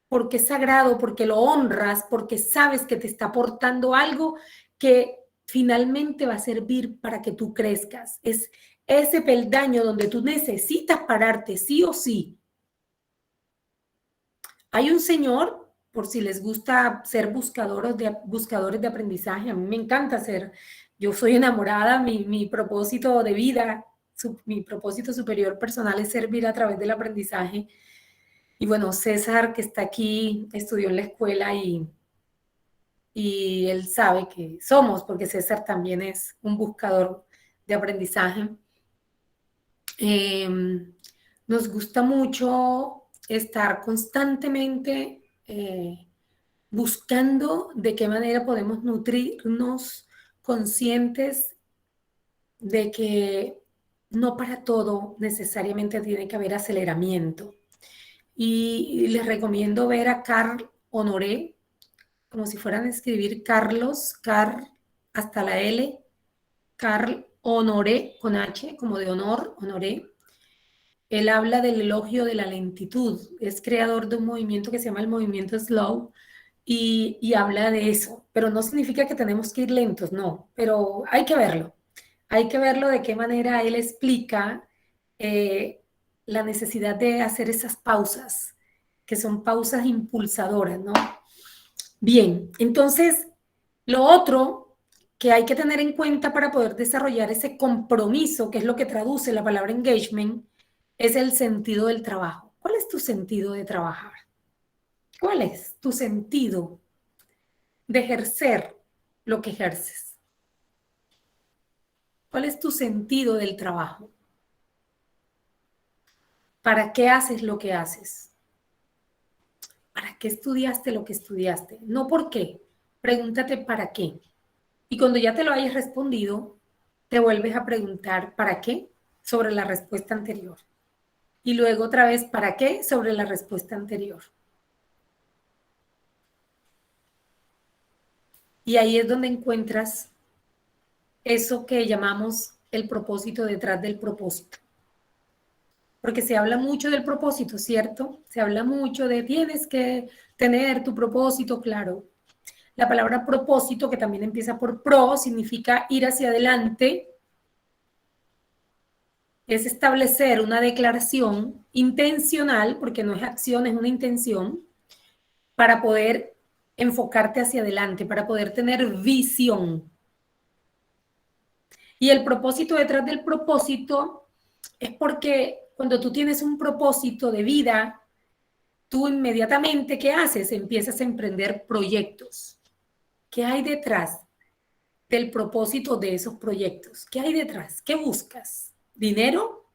¿Por qué sagrado? Porque lo honras, porque sabes que te está aportando algo que finalmente va a servir para que tú crezcas. Es ese peldaño donde tú necesitas pararte sí o sí. Hay un señor, por si les gusta ser buscadores de aprendizaje, a mí me encanta ser, yo soy enamorada, mi propósito de vida, mi propósito superior personal es servir a través del aprendizaje. Y bueno, César, que está aquí, estudió en la escuela y él sabe que somos, porque César también es un buscador de aprendizaje. Nos gusta mucho estar constantemente buscando de qué manera podemos nutrirnos conscientes de que no para todo necesariamente tiene que haber aceleramiento. Y les recomiendo ver a Carl Honoré, como si fueran a escribir Carlos, Carl hasta la L, Carl Honoré con H, como de honor, Honoré. Él habla del elogio de la lentitud. Es creador de un movimiento que se llama el movimiento slow y habla de eso. Pero no significa que tenemos que ir lentos, no. Pero hay que verlo. Hay que verlo de qué manera él explica eh, la necesidad de hacer esas pausas, que son pausas impulsadoras, ¿no? Bien, entonces, lo otro que hay que tener en cuenta para poder desarrollar ese compromiso, que es lo que traduce la palabra engagement, es el sentido del trabajo. ¿Cuál es tu sentido de trabajar? ¿Cuál es tu sentido de ejercer lo que ejerces? ¿Cuál es tu sentido del trabajo? ¿Para qué haces lo que haces? ¿Para qué estudiaste lo que estudiaste? No por qué. Pregúntate para qué. Y cuando ya te lo hayas respondido, te vuelves a preguntar ¿para qué? Sobre la respuesta anterior. Y luego otra vez ¿para qué? Sobre la respuesta anterior. Y ahí es donde encuentras eso que llamamos el propósito detrás del propósito. Porque se habla mucho del propósito, ¿cierto? Se habla mucho de tienes que tener tu propósito claro. La palabra propósito, que también empieza por pro, significa ir hacia adelante. Es establecer una declaración intencional, porque no es acción, es una intención, para poder enfocarte hacia adelante, para poder tener visión. Y el propósito detrás del propósito es porque cuando tú tienes un propósito de vida, tú inmediatamente, ¿qué haces? Empiezas a emprender proyectos. ¿Qué hay detrás del propósito de esos proyectos? ¿Qué hay detrás? ¿Qué buscas? ¿Dinero?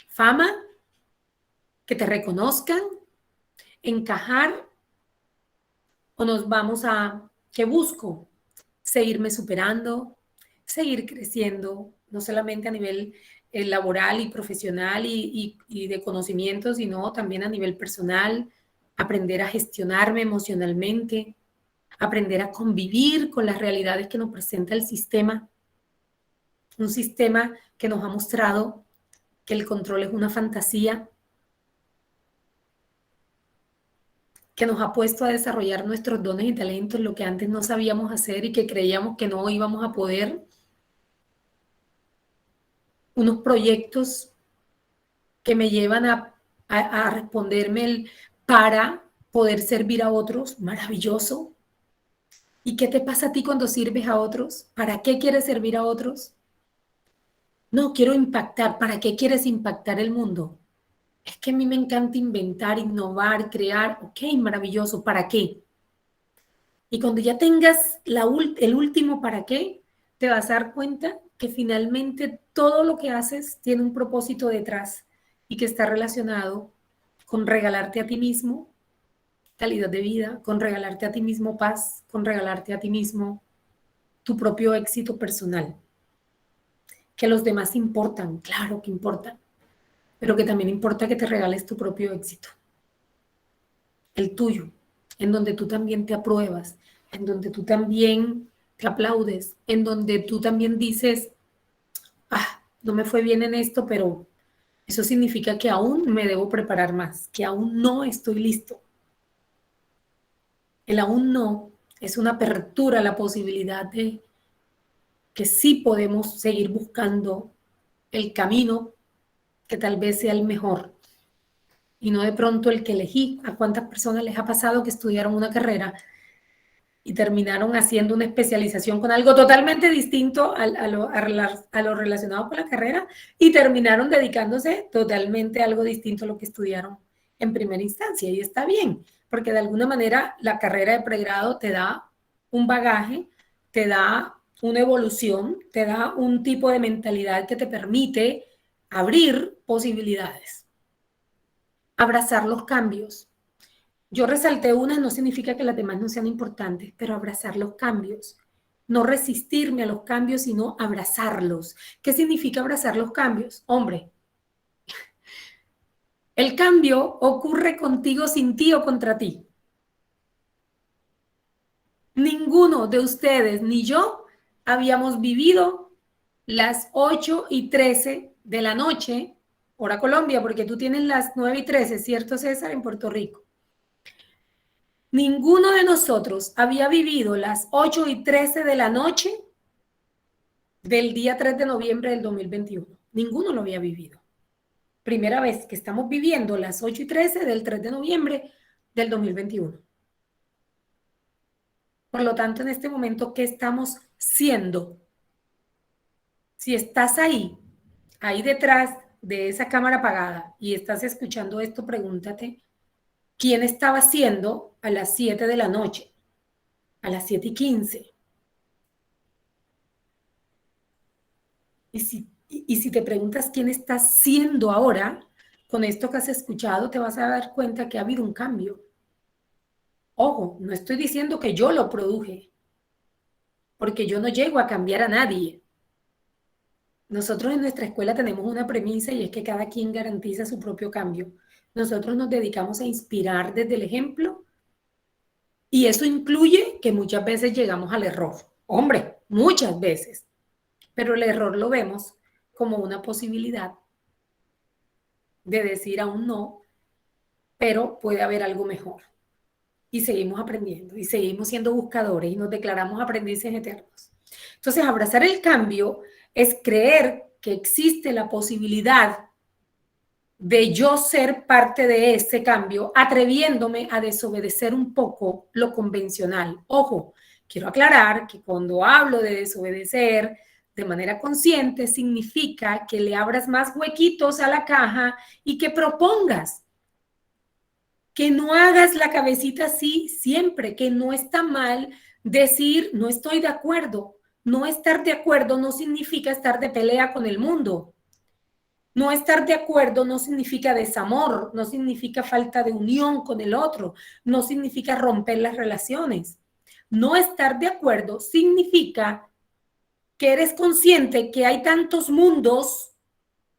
¿Fama? ¿Que te reconozcan? ¿Encajar? ¿O nos vamos a qué busco? Seguirme superando, seguir creciendo, no solamente a nivel laboral y profesional y de conocimiento, sino también a nivel personal, aprender a gestionarme emocionalmente, aprender a convivir con las realidades que nos presenta el sistema, un sistema que nos ha mostrado que el control es una fantasía, que nos ha puesto a desarrollar nuestros dones y talentos, lo que antes no sabíamos hacer y que creíamos que no íbamos a poder, unos proyectos que me llevan a responderme el para poder servir a otros, maravilloso. ¿Y qué te pasa a ti cuando sirves a otros? ¿Para qué quieres servir a otros? No, quiero impactar. ¿Para qué quieres impactar el mundo? Es que a mí me encanta inventar, innovar, crear. Ok, maravilloso. ¿Para qué? Y cuando ya tengas el último para qué, te vas a dar cuenta que finalmente todo lo que haces tiene un propósito detrás y que está relacionado con regalarte a ti mismo calidad de vida, con regalarte a ti mismo paz, con regalarte a ti mismo tu propio éxito personal. Que los demás importan, claro que importan, pero que también importa que te regales tu propio éxito, el tuyo, en donde tú también te apruebas, en donde tú también te aplaudes, en donde tú también dices, ah, no me fue bien en esto, pero eso significa que aún me debo preparar más, que aún no estoy listo. El aún no es una apertura a la posibilidad de que sí podemos seguir buscando el camino que tal vez sea el mejor y no de pronto el que elegí. ¿A cuántas personas les ha pasado que estudiaron una carrera y terminaron haciendo una especialización con algo totalmente distinto a lo relacionado con la carrera y terminaron dedicándose totalmente a algo distinto a lo que estudiaron en primera instancia? Y está bien, porque de alguna manera la carrera de pregrado te da un bagaje, te da una evolución, te da un tipo de mentalidad que te permite abrir posibilidades, abrazar los cambios. Yo resalté unas, no significa que las demás no sean importantes, pero abrazar los cambios. no resistirme a los cambios, sino abrazarlos. ¿Qué significa abrazar los cambios? Hombre, el cambio ocurre contigo, sin ti o contra ti. Ninguno de ustedes ni yo habíamos vivido las 8:13 de la noche, hora Colombia, porque tú tienes las 9:13, ¿cierto, César? En Puerto Rico. Ninguno de nosotros había vivido las 8:13 de la noche del día 3 de noviembre del 2021. Ninguno lo había vivido. Primera vez que estamos viviendo las 8:13 del 3 de noviembre del 2021. Por lo tanto, en este momento, ¿qué estamos siendo? Si estás ahí detrás de esa cámara apagada y estás escuchando esto, pregúntate, ¿quién estaba siendo a las 7 de la noche? A las 7:15. Y si te preguntas quién estás siendo ahora, con esto que has escuchado, te vas a dar cuenta que ha habido un cambio. Ojo, no estoy diciendo que yo lo produje, porque yo no llego a cambiar a nadie. Nosotros en nuestra escuela tenemos una premisa y es que cada quien garantiza su propio cambio. Nosotros nos dedicamos a inspirar desde el ejemplo y eso incluye que muchas veces llegamos al error. Hombre, muchas veces. Pero el error lo vemos como una posibilidad de decir aún no, pero puede haber algo mejor. Y seguimos aprendiendo y seguimos siendo buscadores y nos declaramos aprendices eternos. Entonces, abrazar el cambio es creer que existe la posibilidad de yo ser parte de ese cambio, atreviéndome a desobedecer un poco lo convencional. Ojo, quiero aclarar que cuando hablo de desobedecer de manera consciente, significa que le abras más huequitos a la caja y que propongas. Que no hagas la cabecita así siempre, que no está mal decir no estoy de acuerdo. No estar de acuerdo no significa estar de pelea con el mundo. No estar de acuerdo no significa desamor, no significa falta de unión con el otro, no significa romper las relaciones. No estar de acuerdo significa que eres consciente que hay tantos mundos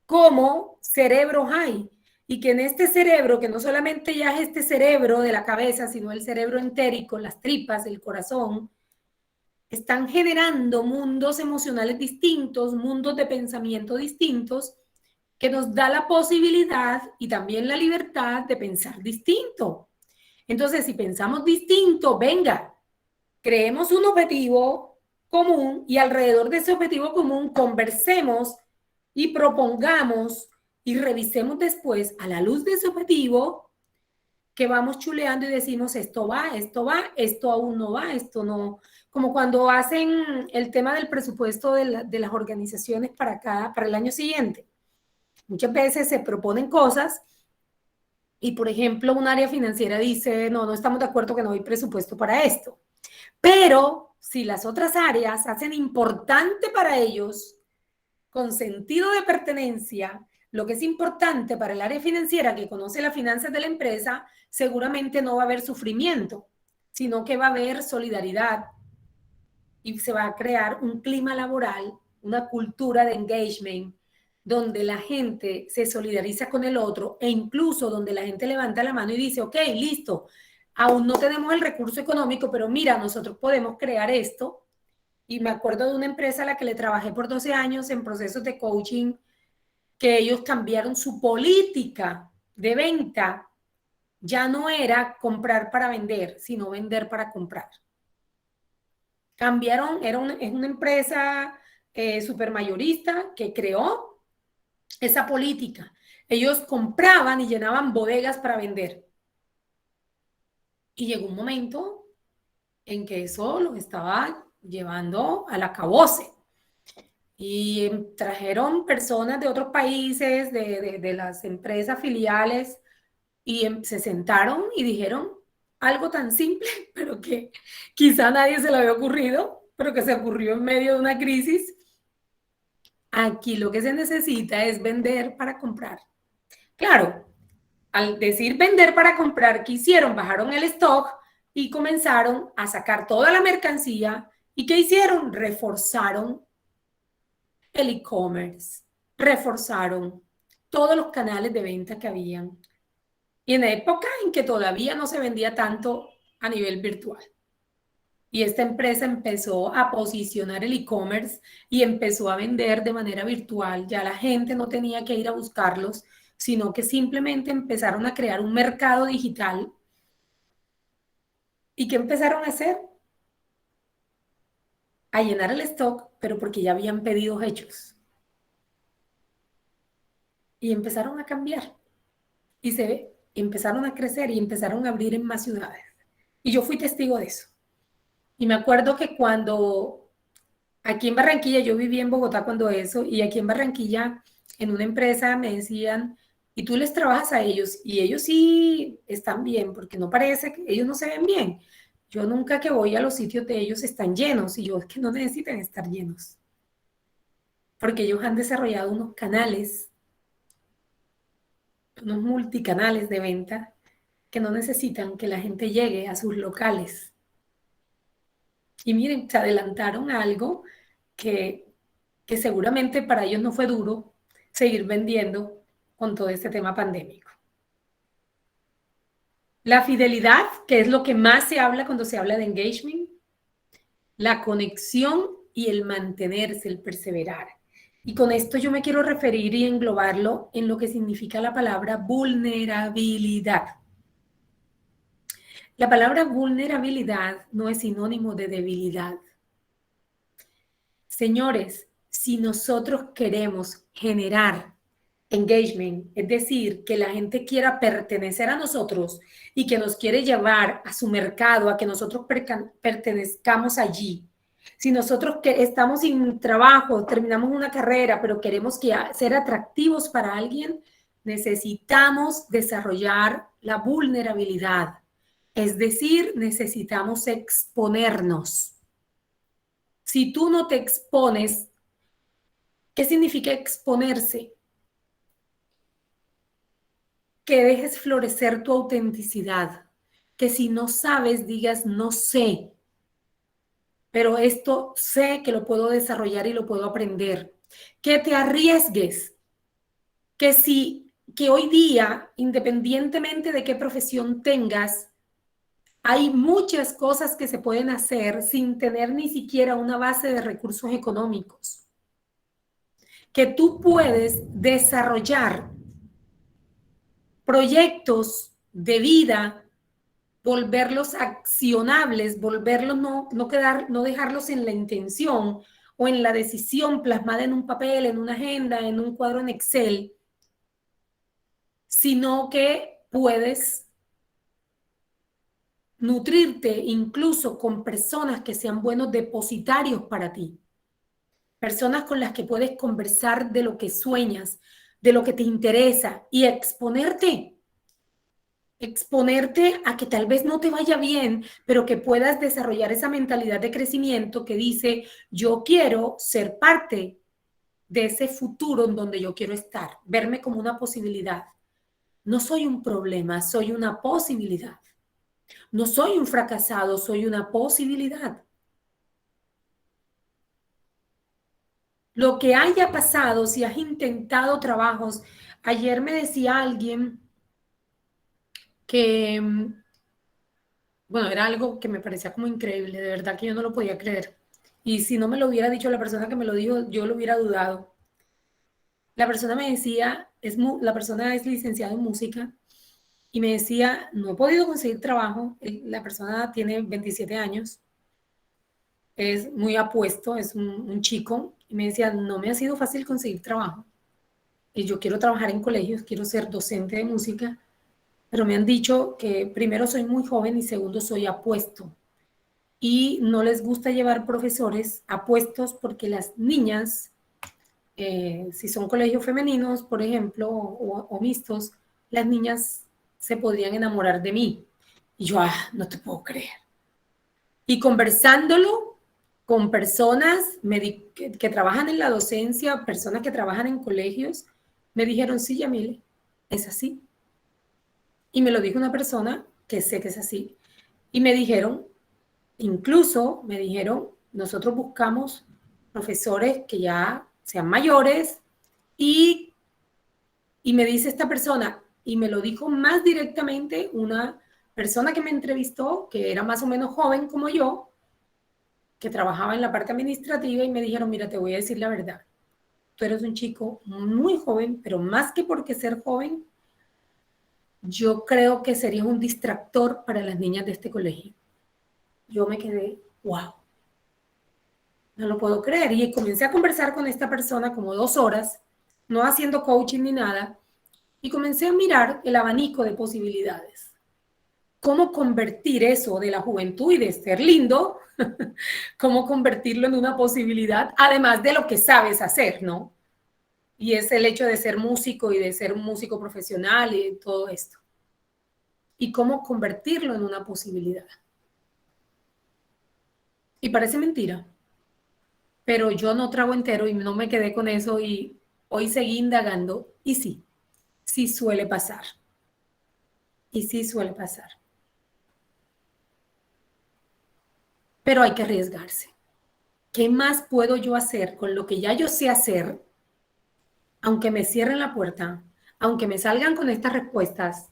como cerebros hay. Y que en este cerebro, que no solamente ya es este cerebro de la cabeza, sino el cerebro entérico, las tripas, el corazón, están generando mundos emocionales distintos, mundos de pensamiento distintos, que nos da la posibilidad y también la libertad de pensar distinto. Entonces, si pensamos distinto, venga, creemos un objetivo común y alrededor de ese objetivo común conversemos y propongamos y revisemos después a la luz de ese objetivo que vamos chuleando y decimos esto va, esto aún no va, esto no. Como cuando hacen el tema del presupuesto de las organizaciones para el año siguiente. Muchas veces se proponen cosas y, por ejemplo, un área financiera dice, no estamos de acuerdo que no hay presupuesto para esto. Pero si las otras áreas hacen importante para ellos, con sentido de pertenencia, lo que es importante para el área financiera que conoce las finanzas de la empresa, seguramente no va a haber sufrimiento, sino que va a haber solidaridad y se va a crear un clima laboral, una cultura de engagement, donde la gente se solidariza con el otro e incluso donde la gente levanta la mano y dice, ok, listo, aún no tenemos el recurso económico, pero mira, nosotros podemos crear esto. Y me acuerdo de una empresa a la que le trabajé por 12 años en procesos de coaching, que ellos cambiaron su política de venta. Ya no era comprar para vender, sino vender para comprar. Cambiaron, es una empresa supermayorista que creó esa política. Ellos compraban y llenaban bodegas para vender. Y llegó un momento en que eso lo estaba llevando al acabose. Y trajeron personas de otros países, de las empresas filiales, y se sentaron y dijeron algo tan simple, pero que quizá a nadie se le había ocurrido, pero que se ocurrió en medio de una crisis. Aquí lo que se necesita es vender para comprar. Claro, al decir vender para comprar, ¿qué hicieron? Bajaron el stock y comenzaron a sacar toda la mercancía ¿Y qué hicieron? Reforzaron el e-commerce, reforzaron todos los canales de venta que habían. Y en época en que todavía no se vendía tanto a nivel virtual. Y esta empresa empezó a posicionar el e-commerce y empezó a vender de manera virtual. Ya la gente no tenía que ir a buscarlos, sino que simplemente empezaron a crear un mercado digital. ¿Y qué empezaron a hacer? A llenar el stock, pero porque ya habían pedidos hechos. Y empezaron a cambiar. Y empezaron a crecer y empezaron a abrir en más ciudades. Y yo fui testigo de eso. Y me acuerdo que cuando aquí en Barranquilla, yo viví en Bogotá cuando eso, y aquí en Barranquilla, en una empresa me decían, y tú les trabajas a ellos, y ellos sí están bien, porque no parece que ellos no se ven bien. Yo nunca que voy a los sitios de ellos están llenos, y yo es que no necesitan estar llenos, porque ellos han desarrollado unos canales, unos multicanales de venta que no necesitan que la gente llegue a sus locales. Y miren, se adelantaron a algo que, que seguramente para ellos no fue duro seguir vendiendo con todo este tema pandémico. La fidelidad, que es lo que más se habla cuando se habla de engagement, la conexión y el mantenerse, el perseverar. Y con esto yo me quiero referir y englobarlo en lo que significa la palabra vulnerabilidad. La palabra vulnerabilidad no es sinónimo de debilidad. Señores, si nosotros queremos generar engagement, es decir, que la gente quiera pertenecer a nosotros y que nos quiere llevar a su mercado, a que nosotros pertenezcamos allí. Si nosotros que estamos sin trabajo, terminamos una carrera, pero queremos ser atractivos para alguien, necesitamos desarrollar la vulnerabilidad. Es decir, necesitamos exponernos. Si tú no te expones, ¿qué significa exponerse? Que dejes florecer tu autenticidad, que si no sabes digas no sé, pero esto sé que lo puedo desarrollar y lo puedo aprender, que te arriesgues, que hoy día, independientemente de qué profesión tengas, hay muchas cosas que se pueden hacer sin tener ni siquiera una base de recursos económicos, que tú puedes desarrollar proyectos de vida, volverlos accionables, volverlos no dejarlos en la intención o en la decisión plasmada en un papel, en una agenda, en un cuadro en Excel, sino que puedes nutrirte incluso con personas que sean buenos depositarios para ti, personas con las que puedes conversar de lo que sueñas, de lo que te interesa y exponerte a que tal vez no te vaya bien, pero que puedas desarrollar esa mentalidad de crecimiento que dice, yo quiero ser parte de ese futuro en donde yo quiero estar, verme como una posibilidad. No soy un problema, soy una posibilidad. No soy un fracasado, soy una posibilidad. Lo que haya pasado, si has intentado trabajos, ayer me decía alguien que bueno, era algo que me parecía como increíble, de verdad que yo no lo podía creer. Y si no me lo hubiera dicho la persona que me lo dijo, yo lo hubiera dudado. La persona me decía, la persona es licenciada en música, y me decía, no he podido conseguir trabajo. La persona tiene 27 años, es muy apuesto, es un chico, y me decía, no me ha sido fácil conseguir trabajo. Y yo quiero trabajar en colegios, quiero ser docente de música, pero me han dicho que primero soy muy joven y segundo soy apuesto. Y no les gusta llevar profesores a puestos porque las niñas, si son colegios femeninos, por ejemplo, o mixtos, las niñas se podrían enamorar de mí. Y yo, no te puedo creer. Y conversándolo con personas que trabajan en la docencia, personas que trabajan en colegios, me dijeron, sí, Yamile, es así. Y me lo dijo una persona que sé que es así. Y me dijeron, incluso me dijeron, nosotros buscamos profesores que ya sean mayores y me dice esta persona, y me lo dijo más directamente una persona que me entrevistó, que era más o menos joven como yo, que trabajaba en la parte administrativa, y me dijeron, mira, te voy a decir la verdad. Tú eres un chico muy joven, pero más que porque ser joven, yo creo que serías un distractor para las niñas de este colegio. Yo me quedé, wow, no lo puedo creer. Y comencé a conversar con esta persona como 2 horas, no haciendo coaching ni nada, y comencé a mirar el abanico de posibilidades. ¿Cómo convertir eso de la juventud y de ser lindo, cómo convertirlo en una posibilidad, además de lo que sabes hacer, ¿no? Y es el hecho de ser músico y de ser un músico profesional y todo esto. Y cómo convertirlo en una posibilidad. Y parece mentira, pero yo no trago entero y no me quedé con eso, y hoy seguí indagando y sí, sí suele pasar. Y sí suele pasar. Pero hay que arriesgarse. ¿Qué más puedo yo hacer con lo que ya yo sé hacer, aunque me cierren la puerta, aunque me salgan con estas respuestas?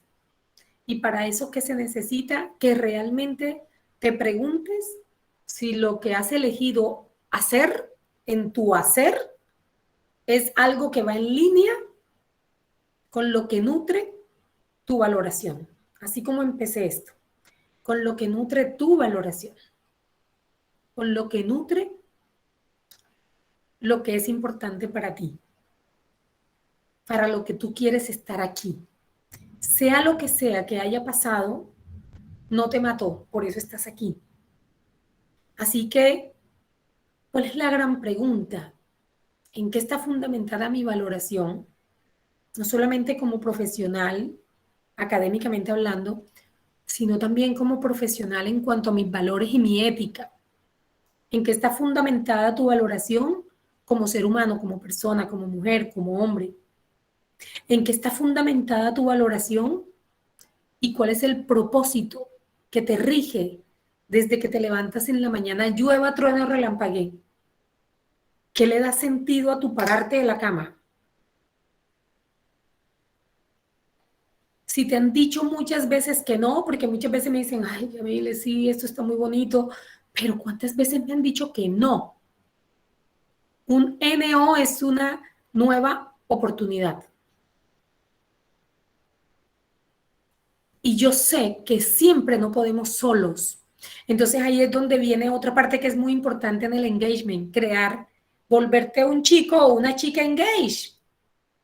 Y para eso, ¿qué se necesita? Que realmente te preguntes si lo que has elegido hacer en tu hacer es algo que va en línea con lo que nutre tu valoración. Así como empecé esto, con lo que nutre tu valoración, con lo que nutre lo que es importante para ti, para lo que tú quieres estar aquí. Sea lo que sea que haya pasado, no te mató, por eso estás aquí. Así que, ¿cuál es la gran pregunta? ¿En qué está fundamentada mi valoración? No solamente como profesional, académicamente hablando, sino también como profesional en cuanto a mis valores y mi ética. ¿En qué está fundamentada tu valoración como ser humano, como persona, como mujer, como hombre? ¿En qué está fundamentada tu valoración y cuál es el propósito que te rige desde que te levantas en la mañana, llueva, truene o relampaguee? ¿Qué le da sentido a tu pararte de la cama? Si te han dicho muchas veces que no, porque muchas veces me dicen, ay, Yamile, sí, esto está muy bonito, pero ¿cuántas veces me han dicho que no? Un NO es una nueva oportunidad. Y yo sé que siempre no podemos solos. Entonces ahí es donde viene otra parte que es muy importante en el engagement, crear, volverte un chico o una chica engaged.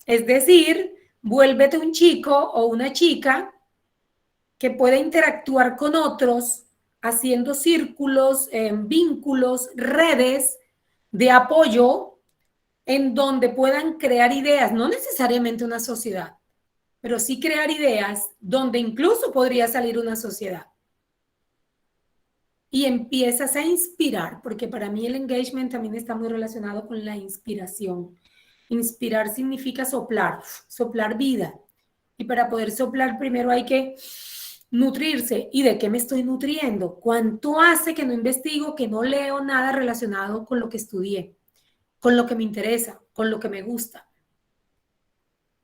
Es decir, vuélvete un chico o una chica que pueda interactuar con otros, haciendo círculos, vínculos, redes de apoyo en donde puedan crear ideas, no necesariamente una sociedad, pero sí crear ideas donde incluso podría salir una sociedad. Y empiezas a inspirar, porque para mí el engagement también está muy relacionado con la inspiración. Inspirar significa soplar, soplar vida. Y para poder soplar primero hay que nutrirse. ¿Y de qué me estoy nutriendo? ¿Cuánto hace que no investigo, que no leo nada relacionado con lo que estudié, con lo que me interesa, con lo que me gusta?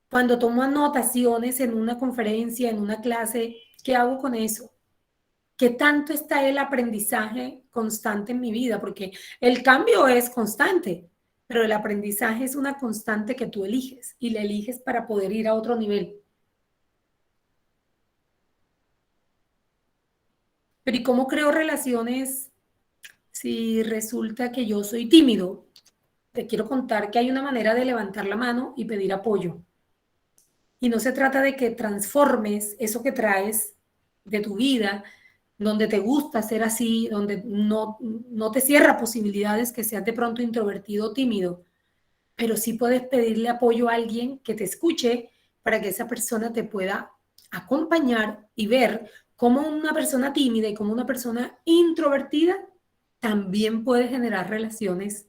Cuando tomo anotaciones en una conferencia, en una clase, ¿qué hago con eso? ¿Qué tanto está el aprendizaje constante en mi vida? Porque el cambio es constante, pero el aprendizaje es una constante que tú eliges y la eliges para poder ir a otro nivel. Pero ¿y cómo creo relaciones si resulta que yo soy tímido? Te quiero contar que hay una manera de levantar la mano y pedir apoyo. Y no se trata de que transformes eso que traes de tu vida, donde te gusta ser así, donde no te cierra posibilidades que seas de pronto introvertido o tímido, pero sí puedes pedirle apoyo a alguien que te escuche para que esa persona te pueda acompañar y ver cómo una persona tímida y cómo una persona introvertida también puede generar relaciones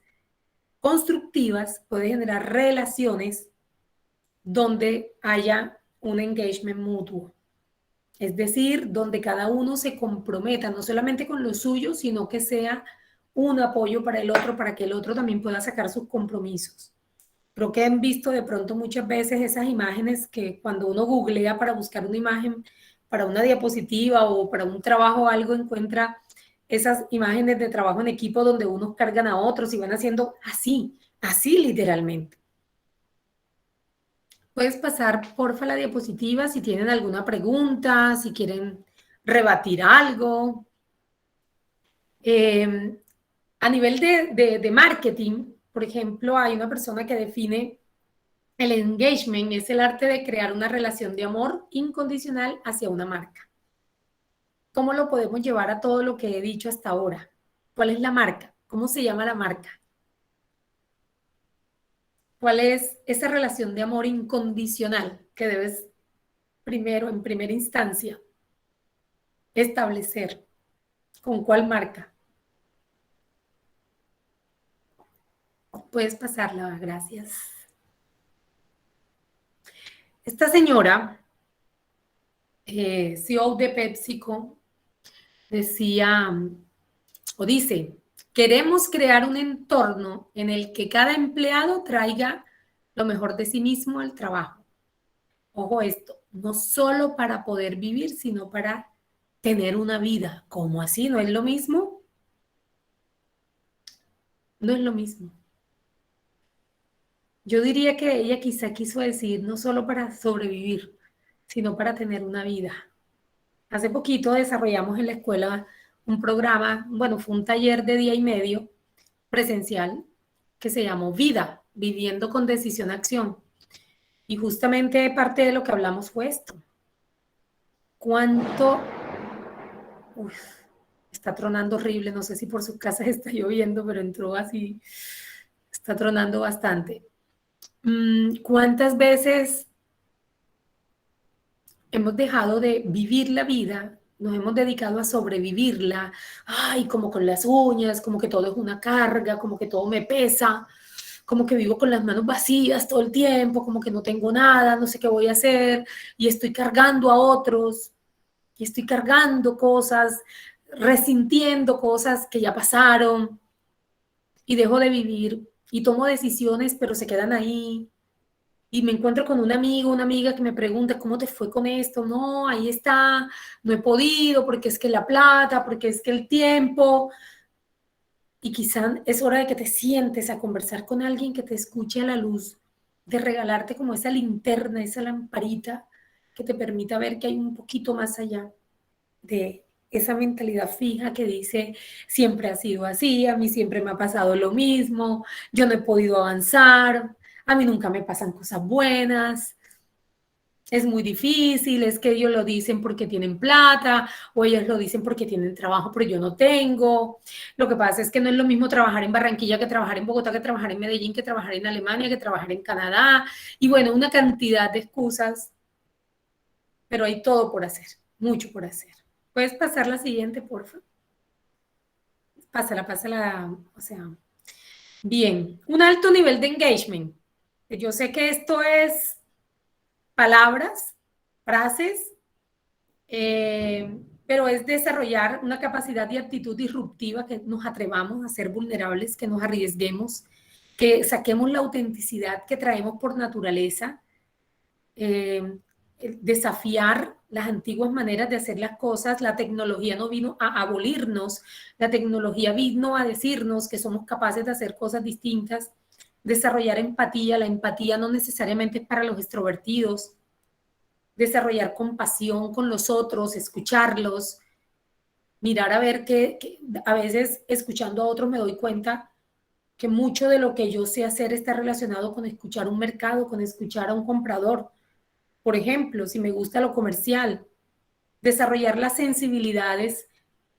constructivas, puede generar relaciones donde haya un engagement mutuo. Es decir, donde cada uno se comprometa no solamente con lo suyo, sino que sea un apoyo para el otro, para que el otro también pueda sacar sus compromisos. Creo que han visto de pronto muchas veces esas imágenes que cuando uno googlea para buscar una imagen para una diapositiva o para un trabajo o algo, encuentra esas imágenes de trabajo en equipo donde unos cargan a otros y van haciendo así, así literalmente. Puedes pasar, porfa, la diapositiva si tienen alguna pregunta, si quieren rebatir algo. A nivel de marketing, por ejemplo, hay una persona que define el engagement, es el arte de crear una relación de amor incondicional hacia una marca. ¿Cómo lo podemos llevar a todo lo que he dicho hasta ahora? ¿Cuál es la marca? ¿Cómo se llama la marca? ¿Cuál es esa relación de amor incondicional que debes primero, en primera instancia, establecer? ¿Con cuál marca? Puedes pasarla, gracias. Esta señora, CEO de PepsiCo, decía o dice, queremos crear un entorno en el que cada empleado traiga lo mejor de sí mismo al trabajo. Ojo esto, no solo para poder vivir, sino para tener una vida. ¿Cómo así? ¿No es lo mismo? No es lo mismo. Yo diría que ella quizá quiso decir no solo para sobrevivir, sino para tener una vida. Hace poquito desarrollamos en la escuela un programa, bueno, fue un taller de día y medio presencial que se llamó Vida, Viviendo con Decisión Acción. Y justamente parte de lo que hablamos fue esto. ¿Cuánto? Uf, está tronando horrible, no sé si por sus casas está lloviendo, pero entró así, está tronando bastante. ¿Cuántas veces hemos dejado de vivir la vida, nos hemos dedicado a sobrevivirla, ay, como con las uñas, como que todo es una carga, como que todo me pesa, como que vivo con las manos vacías todo el tiempo, como que no tengo nada, no sé qué voy a hacer, y estoy cargando a otros, y estoy cargando cosas, resintiendo cosas que ya pasaron, y dejo de vivir, y tomo decisiones, pero se quedan ahí, y me encuentro con un amigo, una amiga que me pregunta, ¿cómo te fue con esto? No, ahí está, no he podido, porque es que la plata, porque es que el tiempo. Y quizá es hora de que te sientes a conversar con alguien que te escuche a la luz, de regalarte como esa linterna, esa lamparita que te permita ver que hay un poquito más allá de esa mentalidad fija que dice, siempre ha sido así, a mí siempre me ha pasado lo mismo, yo no he podido avanzar, a mí nunca me pasan cosas buenas, es muy difícil, es que ellos lo dicen porque tienen plata o ellos lo dicen porque tienen trabajo, pero yo no tengo. Lo que pasa es que no es lo mismo trabajar en Barranquilla que trabajar en Bogotá, que trabajar en Medellín, que trabajar en Alemania, que trabajar en Canadá. Y bueno, una cantidad de excusas, pero hay todo por hacer, mucho por hacer. ¿Puedes pasar la siguiente, por favor? Pásala, pásala, o sea, bien. Un alto nivel de engagement. Yo sé que esto es palabras, frases, pero es desarrollar una capacidad y actitud disruptiva, que nos atrevamos a ser vulnerables, que nos arriesguemos, que saquemos la autenticidad que traemos por naturaleza, desafiar las antiguas maneras de hacer las cosas. La tecnología no vino a abolirnos, la tecnología vino a decirnos que somos capaces de hacer cosas distintas, desarrollar empatía. La empatía no necesariamente es para los extrovertidos, desarrollar compasión con los otros, escucharlos, mirar a ver que a veces escuchando a otros me doy cuenta que mucho de lo que yo sé hacer está relacionado con escuchar un mercado, con escuchar a un comprador. Por ejemplo, si me gusta lo comercial, desarrollar las sensibilidades.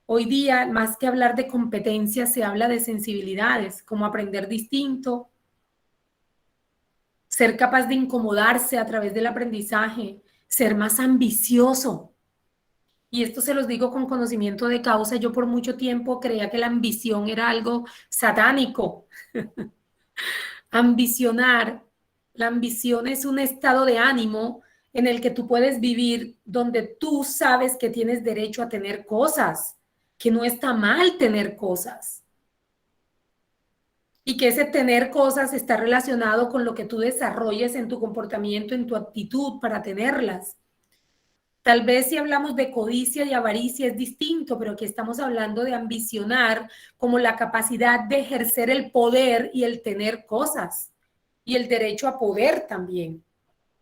Hoy día, más que hablar de competencias, se habla de sensibilidades, como aprender distinto, ser capaz de incomodarse a través del aprendizaje, ser más ambicioso. Y esto se los digo con conocimiento de causa. Yo por mucho tiempo creía que la ambición era algo satánico. Ambicionar, la ambición es un estado de ánimo en el que tú puedes vivir donde tú sabes que tienes derecho a tener cosas, que no está mal tener cosas. y que ese tener cosas está relacionado con lo que tú desarrolles en tu comportamiento, en tu actitud para tenerlas. Tal vez si hablamos de codicia y avaricia es distinto, pero aquí estamos hablando de ambicionar como la capacidad de ejercer el poder y el tener cosas y el derecho a poder también.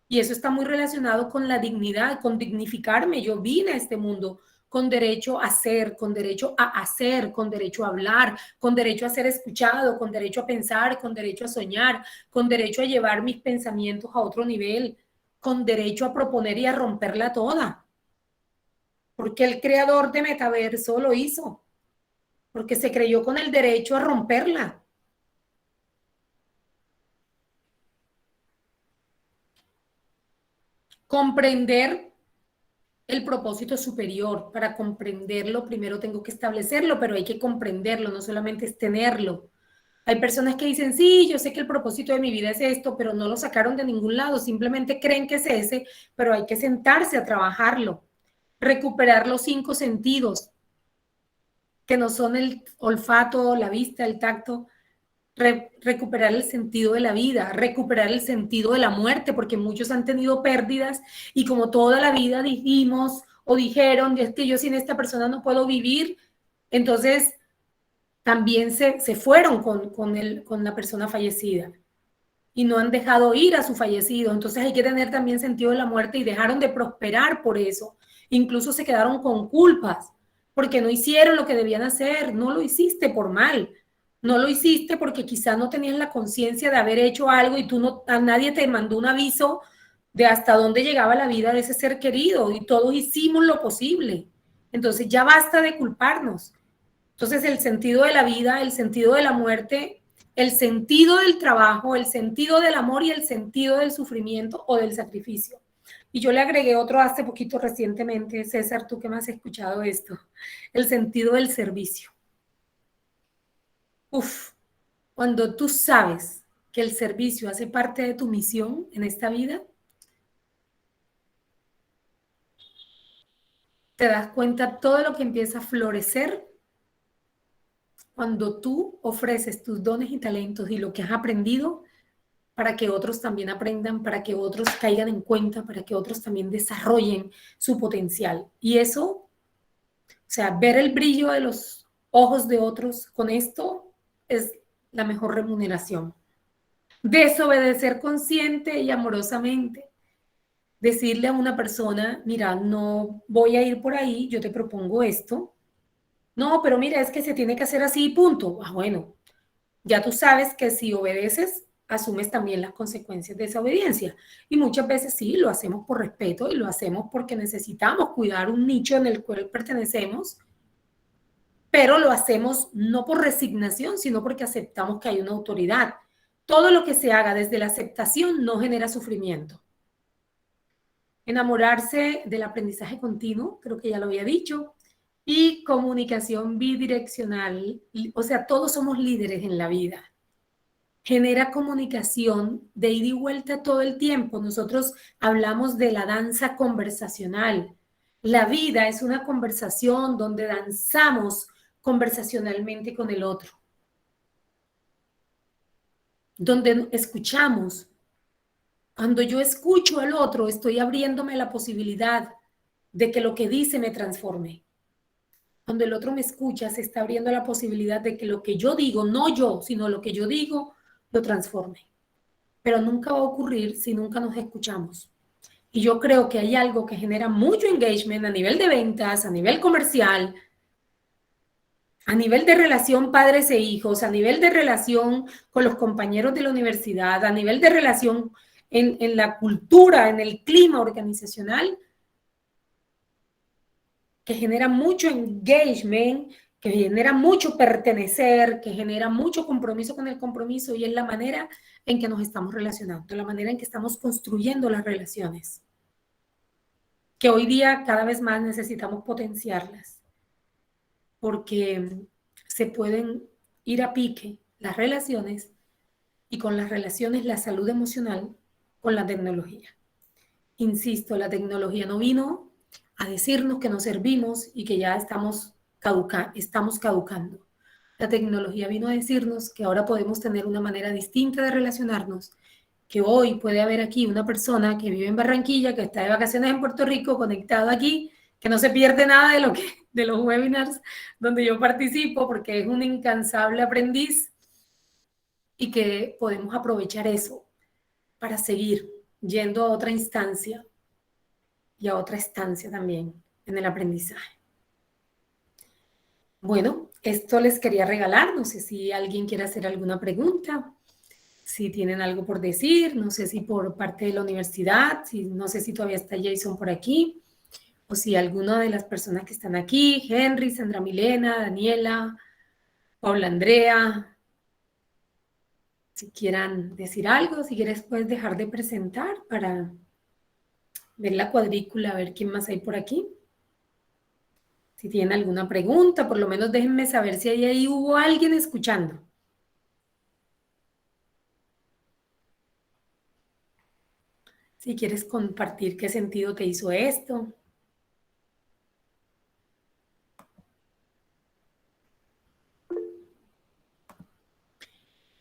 Y eso está muy relacionado con la dignidad, con dignificarme. Yo vine a este mundo con derecho a ser, con derecho a hacer, con derecho a hablar, con derecho a ser escuchado, con derecho a pensar, con derecho a soñar, con derecho a llevar mis pensamientos a otro nivel, con derecho a proponer y a romperla toda. Porque el creador de Metaverso lo hizo, porque se creyó con el derecho a romperla. Comprender el propósito superior. Para comprenderlo, primero tengo que establecerlo, pero hay que comprenderlo, no solamente es tenerlo. Hay personas que dicen, sí, yo sé que el propósito de mi vida es esto, pero no lo sacaron de ningún lado, simplemente creen que es ese, pero hay que sentarse a trabajarlo, recuperar los 5 sentidos, que no son el olfato, la vista, el tacto, recuperar el sentido de la vida, recuperar el sentido de la muerte, porque muchos han tenido pérdidas y como toda la vida dijimos o dijeron, es que yo sin esta persona no puedo vivir, entonces también se fueron con la persona fallecida y no han dejado ir a su fallecido. Entonces hay que tener también sentido de la muerte y dejaron de prosperar por eso. Incluso se quedaron con culpas porque no hicieron lo que debían hacer. No lo hiciste por mal. No lo hiciste porque quizá no tenías la conciencia de haber hecho algo y tú no, a nadie te mandó un aviso de hasta dónde llegaba la vida de ese ser querido y todos hicimos lo posible. Entonces ya basta de culparnos. Entonces el sentido de la vida, el sentido de la muerte, el sentido del trabajo, el sentido del amor y el sentido del sufrimiento o del sacrificio. Y yo le agregué otro hace poquito recientemente, César, tú que me has escuchado esto, el sentido del servicio. Uf, cuando tú sabes que el servicio hace parte de tu misión en esta vida, te das cuenta todo lo que empieza a florecer cuando tú ofreces tus dones y talentos y lo que has aprendido para que otros también aprendan, para que otros caigan en cuenta, para que otros también desarrollen su potencial. Y eso, o sea, ver el brillo de los ojos de otros con esto es la mejor remuneración. Desobedecer consciente y amorosamente. Decirle a una persona, mira, no voy a ir por ahí, yo te propongo esto. No, pero mira, es que se tiene que hacer así, punto. Ah, bueno, ya tú sabes que si obedeces, asumes también las consecuencias de esa obediencia. Y muchas veces sí, lo hacemos por respeto y lo hacemos porque necesitamos cuidar un nicho en el cual pertenecemos, pero lo hacemos no por resignación, sino porque aceptamos que hay una autoridad. Todo lo que se haga desde la aceptación no genera sufrimiento. Enamorarse del aprendizaje continuo, creo que ya lo había dicho, y comunicación bidireccional, o sea, todos somos líderes en la vida. Genera comunicación de ida y vuelta todo el tiempo. Nosotros hablamos de la danza conversacional. La vida es una conversación donde danzamos conversacionalmente con el otro, donde escuchamos. Cuando yo escucho al otro, estoy abriéndome la posibilidad de que lo que dice me transforme. Cuando el otro me escucha, se está abriendo la posibilidad de que lo que yo digo, no yo, sino lo que yo digo, lo transforme. Pero nunca va a ocurrir si nunca nos escuchamos. Y yo creo que hay algo que genera mucho engagement a nivel de ventas, a nivel comercial, a nivel de relación padres e hijos, a nivel de relación con los compañeros de la universidad, a nivel de relación en la cultura, en el clima organizacional, que genera mucho engagement, que genera mucho pertenecer, que genera mucho compromiso con el compromiso y es la manera en que nos estamos relacionando, la manera en que estamos construyendo las relaciones, que hoy día cada vez más necesitamos potenciarlas, porque se pueden ir a pique las relaciones y con las relaciones la salud emocional con la tecnología. Insisto, la tecnología no vino a decirnos que nos servimos y que ya estamos caducando. La tecnología vino a decirnos que ahora podemos tener una manera distinta de relacionarnos, que hoy puede haber aquí una persona que vive en Barranquilla, que está de vacaciones en Puerto Rico, conectado aquí, que no se pierde nada de los webinars donde yo participo, porque es un incansable aprendiz y que podemos aprovechar eso para seguir yendo a otra instancia y a otra estancia también en el aprendizaje. Bueno, esto les quería regalar. No sé si alguien quiere hacer alguna pregunta, si tienen algo por decir, no sé si por parte de la universidad, no sé si todavía está Jason por aquí, o si alguna de las personas que están aquí, Henry, Sandra Milena, Daniela, Paula Andrea, si quieran decir algo, si quieres puedes dejar de presentar para ver la cuadrícula, a ver quién más hay por aquí. Si tienen alguna pregunta, por lo menos déjenme saber si ahí hubo alguien escuchando. Si quieres compartir qué sentido te hizo esto.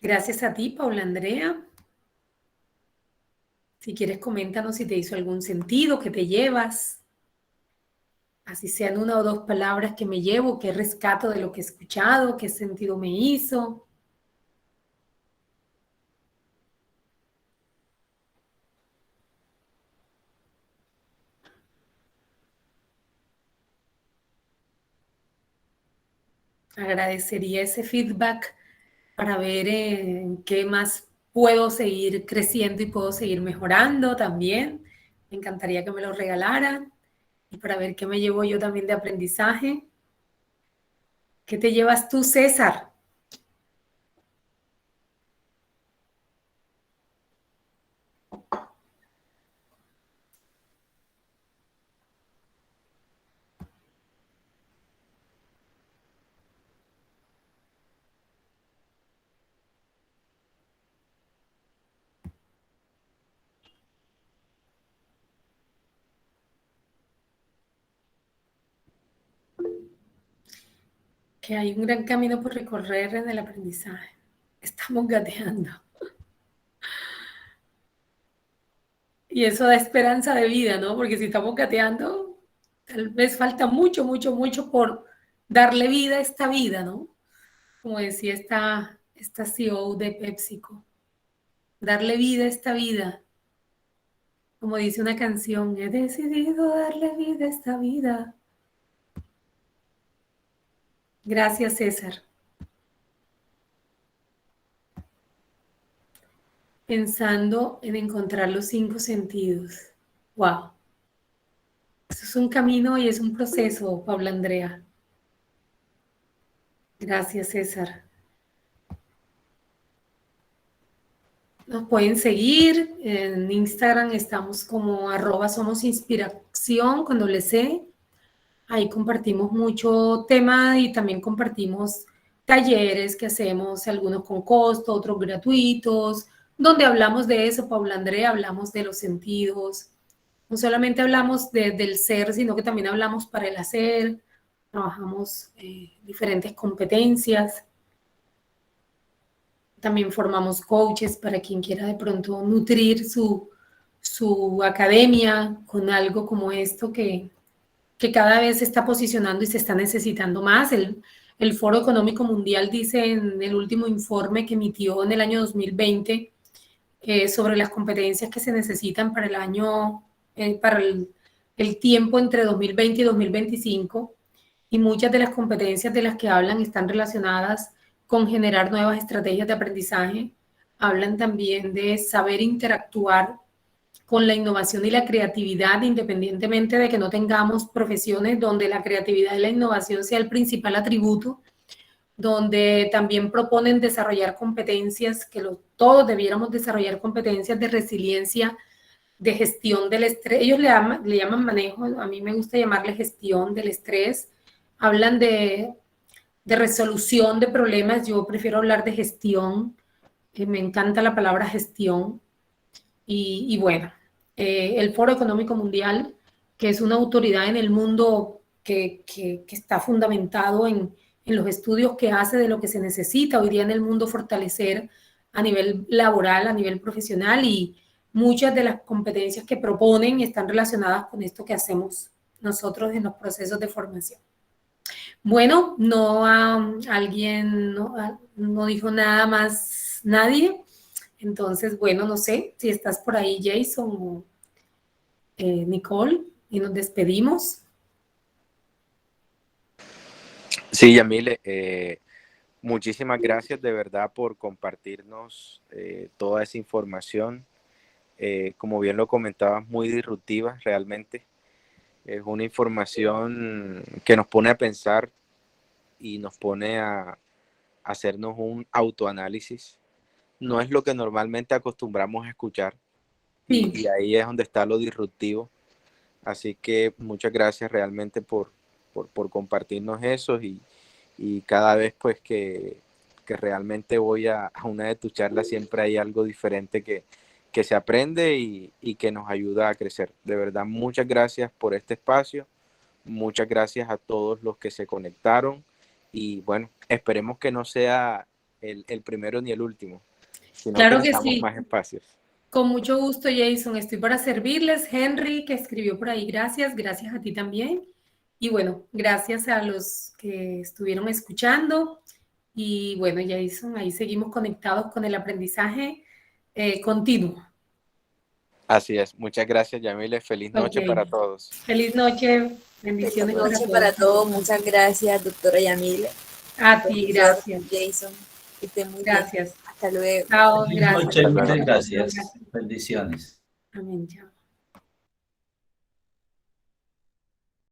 Gracias a ti, Paula Andrea. Si quieres, coméntanos si te hizo algún sentido, qué te llevas. Así sean una o dos palabras que me llevo, qué rescato de lo que he escuchado, qué sentido me hizo. Agradecería ese feedback para ver en qué más puedo seguir creciendo y puedo seguir mejorando también. Me encantaría que me lo regalaran y para ver qué me llevo yo también de aprendizaje. ¿Qué te llevas tú, César? Que hay un gran camino por recorrer en el aprendizaje. Estamos gateando. Y eso da esperanza de vida, ¿no? Porque si estamos gateando, tal vez falta mucho, mucho, mucho por darle vida a esta vida, ¿no? Como decía esta CEO de PepsiCo, darle vida a esta vida. Como dice una canción, he decidido darle vida a esta vida. Gracias, César. Pensando en encontrar los 5 sentidos. Wow. Eso es un camino y es un proceso, Paula Andrea. Gracias, César. Nos pueden seguir en Instagram, estamos como @somosinspiración con doble C. Ahí compartimos mucho tema y también compartimos talleres que hacemos, algunos con costo, otros gratuitos, donde hablamos de eso, Paula Andrea, hablamos de los sentidos. No solamente hablamos del ser, sino que también hablamos para el hacer, trabajamos diferentes competencias. También formamos coaches para quien quiera de pronto nutrir su academia con algo como esto que cada vez se está posicionando y se está necesitando más. El Foro Económico Mundial dice en el último informe que emitió en el año 2020 sobre las competencias que se necesitan para el año, para el tiempo entre 2020 y 2025, y muchas de las competencias de las que hablan están relacionadas con generar nuevas estrategias de aprendizaje. Hablan también de saber interactuar con la innovación y la creatividad, independientemente de que no tengamos profesiones donde la creatividad y la innovación sea el principal atributo, donde también proponen desarrollar competencias, que todos debiéramos desarrollar competencias de resiliencia, de gestión del estrés. Ellos le llaman manejo, a mí me gusta llamarle gestión del estrés. Hablan de resolución de problemas, yo prefiero hablar de gestión, me encanta la palabra gestión. Y bueno, el Foro Económico Mundial, que es una autoridad en el mundo que está fundamentado en los estudios que hace de lo que se necesita hoy día en el mundo fortalecer a nivel laboral, a nivel profesional, y muchas de las competencias que proponen están relacionadas con esto que hacemos nosotros en los procesos de formación. Bueno, alguien no dijo nada más, nadie. Entonces, bueno, no sé si estás por ahí, Jason o Nicole, y nos despedimos. Sí, Yamile, muchísimas gracias de verdad por compartirnos toda esa información. Como bien lo comentabas, muy disruptiva realmente. Es una información que nos pone a pensar y nos pone a hacernos un autoanálisis. No es lo que normalmente acostumbramos a escuchar, Sí. y ahí es donde está lo disruptivo. Así que muchas gracias realmente por compartirnos eso, y cada vez pues que realmente voy a una de tus charlas siempre hay algo diferente que se aprende y que nos ayuda a crecer. De verdad, muchas gracias por este espacio, muchas gracias a todos los que se conectaron, y bueno, esperemos que no sea el primero ni el último, sino Claro que que tengamos sí. más espacios. Con mucho gusto, Jason. Estoy para servirles. Henry, que escribió por ahí, gracias. Gracias a ti también. Y bueno, gracias a los que estuvieron escuchando. Y bueno, Jason, ahí seguimos conectados con el aprendizaje continuo. Así es. Muchas gracias, Yamile. Feliz noche para todos. Feliz noche. Feliz Bendiciones noche para para todos. todos. Muchas gracias, doctora Yamile. A ti, gracias. Jason, que estén muy Gracias. bien. Hasta luego. Chao, Feliz gracias. noche, muchas luego. gracias. Bendiciones. Amén, chao.